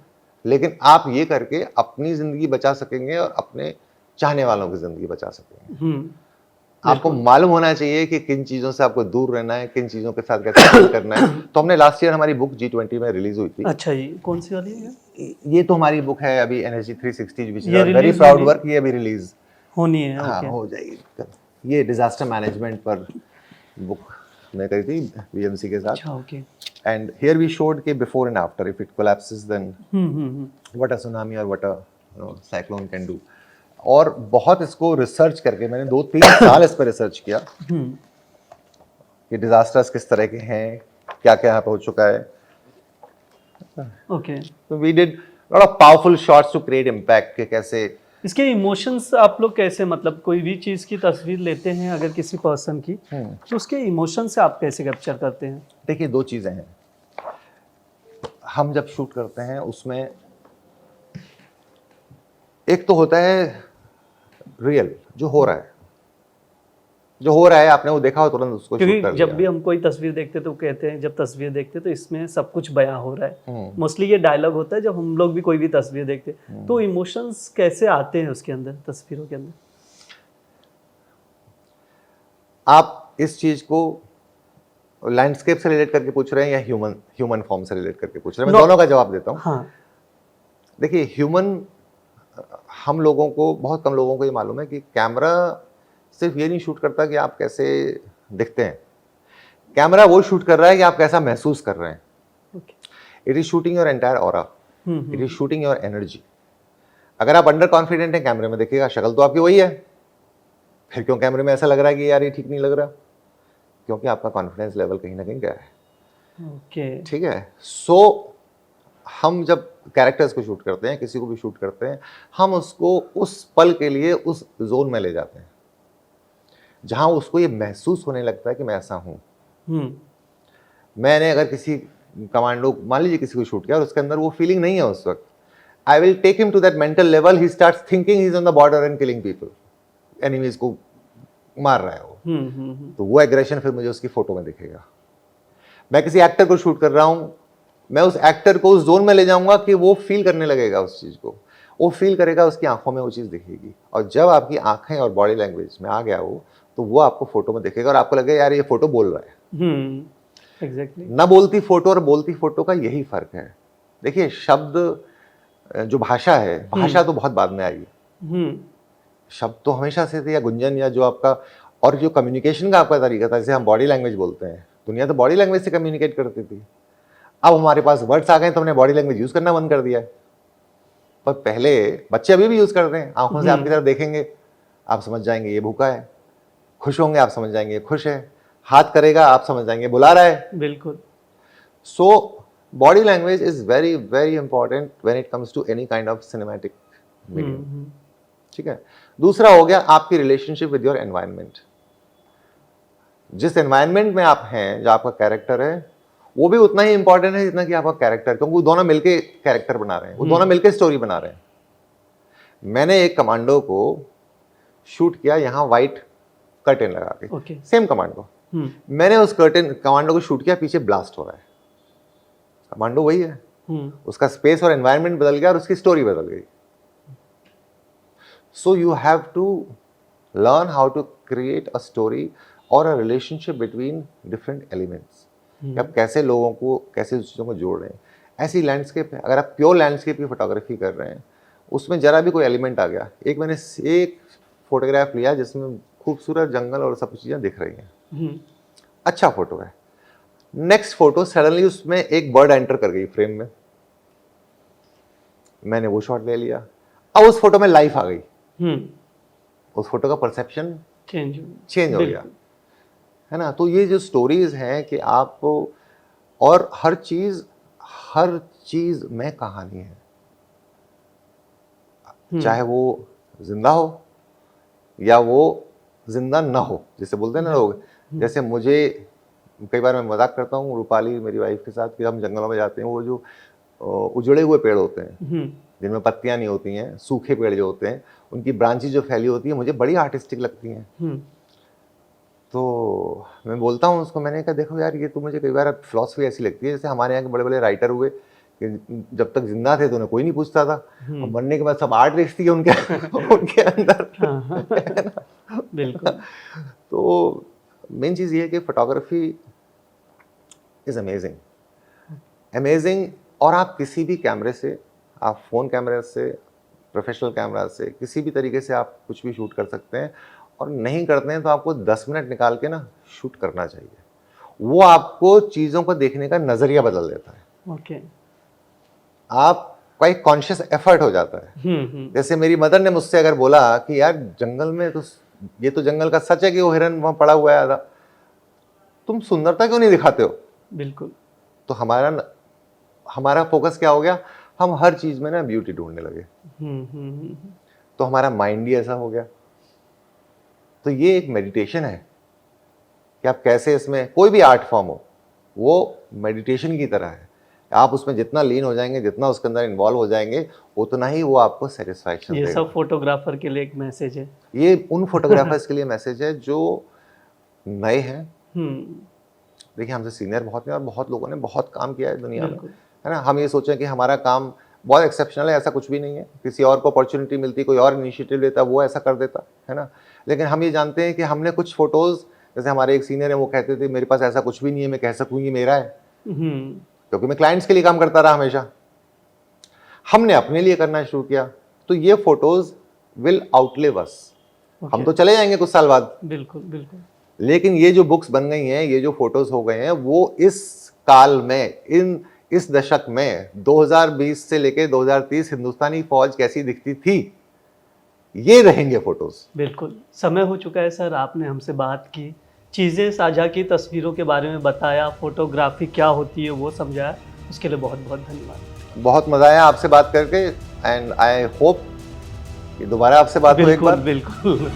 लेकिन आप ये करके अपनी जिंदगी बचा सकेंगे और अपने चाहने वालों की जिंदगी बचा सकेंगे। आपको मालूम होना चाहिए कि किन चीजों से आपको दूर रहना है, किन चीजों के साथ कैसे डील करना है। तो हमने लास्ट ईयर हमारी बुक G20 में रिलीज हुई थी। अच्छा जी, कौन सी वाली है? ये तो हमारी बुक है अभी energy 360, which is very proud work. ये अभी रिलीज होनी है। हाँ, हो जाएगी। ये डिजास्टर मैनेजमेंट पर बुक मैं करी थी BMC के साथ। अच्छा, okay. And here we showed के before and after, if it collapses then what a tsunami और what a cyclone can do. और बहुत इसको रिसर्च करके मैंने 2-3 साल इस पर रिसर्च किया कि डिजास्टर्स किस तरह के हैं, क्या क्या यहाँ पे हो चुका है। ओके, तो we did lot of powerful shots to create impact के कैसे। इसके इमोशंस आप लोग कैसे, मतलब कोई भी चीज़ की तस्वीर लेते हैं अगर किसी पर्सन की, तो उसके इमोशन से आप कैसे कैप्चर करते हैं? देखिए 2 चीज़ें हैं। हम जब शूट करते हैं उसमें एक तो होता है रियल, जो हो रहा है आपने वो देखा हो तुरंत उसको शूट कर लिया। क्योंकि जब भी हम कोई तस्वीर देखते तो कहते हैं, जब तस्वीर देखते तो इसमें सब कुछ बयां हो रहा है। मोस्टली ये डायलॉग होता है जब हम लोग भी कोई भी तस्वीर देखते हैं। तो इमोशंस कैसे आते हैं उसके अंदर, तस्वीरों के अंदर? आप इस चीज को लैंडस्केप से रिलेट करके पूछ रहे हैं या ह्यूमन फॉर्म से रिलेट करके पूछ रहे हैं? मैं दोनों का जवाब देता हूँ। हाँ। देखिए, ह्यूमन, हम लोगों को, बहुत कम लोगों को ये मालूम है कि कैमरा सिर्फ ये नहीं शूट करता कि आप कैसे दिखते हैं, कैमरा वो शूट कर रहा है कि आप कैसा महसूस कर रहे हैं। It is shooting your entire aura, it is shooting your energy. अगर आप अंडर कॉन्फिडेंट हैं, कैमरे में देखिएगा शक्ल तो आपकी वही है, फिर क्यों कैमरे में ऐसा लग रहा है कि यार ये ठीक नहीं लग रहा? क्योंकि आपका कॉन्फिडेंस लेवल कहीं ना कहीं गया है। ओके। ठीक है। सो हम जब कैरेक्टर्स को शूट करते हैं, किसी को भी शूट करते हैं, हम उसको उस पल के लिए उस जोन में ले जाते हैं जहां उसको ये महसूस होने लगता है कि मैं ऐसा हूं। मैंने अगर किसी कमांडो, मान लीजिए किसी को शूट किया और उसके अंदर वो फीलिंग नहीं है उस वक्त, I will take him to that mental level, he starts thinking he is on the border and killing people, enemies को मार रहा है वो। तो वो एग्रेशन फिर मुझे उसकी फोटो में दिखेगा। मैं किसी एक्टर को शूट कर रहा हूं, मैं उस एक्टर को उस जोन में ले जाऊंगा कि वो फील करने लगेगा उस चीज को, वो फील करेगा, उसकी आंखों में वो चीज दिखेगी। और जब आपकी आंखें और बॉडी लैंग्वेज में आ गया वो, तो वो आपको फोटो में दिखेगा और आपको लगेगा यार ये फोटो बोल रहा है। एग्जैक्टली। ना बोलती फोटो और बोलती फोटो का यही फर्क है। देखिए, शब्द जो भाषा है, भाषा तो बहुत बाद में आई, शब्द तो हमेशा से थे, या गुंजन, या जो आपका, और जो कम्युनिकेशन का आपका तरीका था, जैसे हम बॉडी लैंग्वेज बोलते हैं, दुनिया तो बॉडी लैंग्वेज से कम्युनिकेट करती थी। अब हमारे पास वर्ड्स आ गए तो हमने बॉडी लैंग्वेज यूज करना बंद कर दिया है। पर पहले बच्चे अभी भी यूज करते हैं, आंखों से आपकी तरफ देखेंगे आप समझ जाएंगे ये भूखा है, खुश होंगे आप समझ जाएंगे ये खुश है, हाथ करेगा आप समझ जाएंगे बुला रहा है। बिल्कुल। So body language is very very important when it comes to any kind of cinematic medium. ठीक है। दूसरा हो गया आपकी रिलेशनशिप विद योर एनवायरनमेंट। जिस एनवायरनमेंट में आप हैं, जो आपका कैरेक्टर है, वो भी उतना ही इंपॉर्टेंट है जितना कि आपका कैरेक्टर, क्योंकि वो दोनों मिलके कैरेक्टर बना रहे हैं, वो दोनों मिलके स्टोरी बना रहे हैं। मैंने एक कमांडो को शूट किया यहाँ व्हाइट कर्टेन लगा के, सेम कमांडो। मैंने उस कर्टेन कमांडो को शूट किया, पीछे ब्लास्ट हो रहा है, कमांडो वही है, उसका स्पेस और एनवायरनमेंट बदल गया और उसकी स्टोरी बदल गई। So you have to learn how to create a story और a relationship between different elements. आप कैसे लोगों को, कैसे चीज़ों को जोड़ रहे हैं। ऐसी लैंडस्केप है, अगर आप प्योर लैंडस्केप की फोटोग्राफी कर रहे हैं, उसमें जरा भी कोई एलिमेंट आ गया, मैंने एक फोटोग्राफ लिया जिसमें खूबसूरत जंगल और सब चीज़ें दिख रही हैं, अच्छा फोटो है। नेक्स्ट फोटो सडनली उसमें एक बर्ड एंटर कर गई फ्रेम में, मैंने वो शॉट ले लिया, अब उस फोटो में लाइफ आ गई, उस फोटो का परसेप्शन चेंज हो गया, है ना। तो ये जो स्टोरीज हैं कि आप, और हर चीज में कहानी है, चाहे वो जिंदा हो या वो जिंदा ना हो, जैसे बोलते हैं ना लोग। जैसे मुझे कई बार मैं मजाक करता हूँ रूपाली मेरी वाइफ के साथ कि हम जंगलों में जाते हैं, वो जो उजड़े हुए पेड़ होते हैं जिनमें पत्तियां नहीं होती हैं, सूखे पेड़ जो होते हैं, उनकी ब्रांचेज जो फैली होती है, मुझे बड़ी आर्टिस्टिक लगती हैं। तो मैं बोलता हूँ उसको, मैंने कहा देखो यार, ये तो मुझे कई बार फिलॉसफी ऐसी लगती है जैसे हमारे यहाँ के बड़े बड़े राइटर हुए कि जब तक जिंदा थे तो उन्हें कोई नहीं पूछता था, और मरने के बाद सब आर्ट देखती है उनके अंदर। बिल्कुल। तो मेन चीज़ ये है कि फोटोग्राफी इज अमेजिंग। और आप किसी भी कैमरे से, आप फ़ोन कैमरे से, प्रोफेशनल कैमरा से, किसी भी तरीके से आप कुछ भी शूट कर सकते हैं। और नहीं करते हैं तो आपको 10 मिनट निकाल के ना शूट करना चाहिए, वो आपको चीज़ों को देखने का नज़रिया बदल देता है। ओके। आपका एक कॉन्शियस एफर्ट हो जाता है। जैसे मेरी मदर ने मुझसे अगर बोला कि यार जंगल में तो, ये तो जंगल का सच है कि वो हिरन वहाँ पड़ा हुआ है, तुम सुंदरता क्यों नहीं दिखाते हो? बिल्कुल। तो हमारा फोकस क्या हो गया, हम हर चीज़ में ना ब्यूटी ढूंढने लगे। तो हमारा माइंड ही ऐसा हो गया। तो ये एक मेडिटेशन है कि आप कैसे, इसमें कोई भी आर्ट फॉर्म हो, वो मेडिटेशन की तरह है। आप उसमें जितना लीन हो जाएंगे, जितना उसके अंदर इन्वॉल्व हो जाएंगे, उतना ही वो आपको सेटिस्फैक्शन देगा। ये सब फोटोग्राफर के लिए एक मैसेज है। ये उन फोटोग्राफर्स के लिए मैसेज है जो नए हैं। देखिए, हमसे सीनियर बहुत हैं और बहुत लोगों ने बहुत काम किया है दुनिया में, है ना। हम ये सोचें कि हमारा काम बहुत एक्सेप्शनल है, ऐसा कुछ भी नहीं है। किसी और को अपॉर्चुनिटी मिलती, कोई और इनिशिएटिव लेता, वो ऐसा कर देता, है ना। लेकिन हम ये जानते हैं कि हमने कुछ फोटोज़ जैसे हमारे एक सीनियर है, वो कहते थे मेरे पास ऐसा कुछ भी नहीं है मैं कह सकूँ ये मेरा है, क्योंकि मैं क्लाइंट्स के लिए काम करता रहा हमेशा। हमने अपने लिए करना शुरू किया, तो ये फोटोज विल आउटलिव अस। हम तो चले जाएंगे कुछ साल बाद, बिल्कुल बिल्कुल, लेकिन ये जो बुक्स बन गई हैं, ये जो फोटोज हो गए हैं, वो इस काल में, इस दशक में 2020 से लेके 2030 हिंदुस्तानी फौज कैसी दिखती थी, ये रहेंगे फोटोज। बिल्कुल। समय हो चुका है सर, आपने हमसे बात की, चीज़ें साझा की, तस्वीरों के बारे में बताया, फोटोग्राफी क्या होती है वो समझाया, उसके लिए बहुत बहुत धन्यवाद। बहुत मजा आया आपसे बात करके, एंड आई होप कि दोबारा आपसे बात हो एक बिल्कुल बार। बिल्कुल।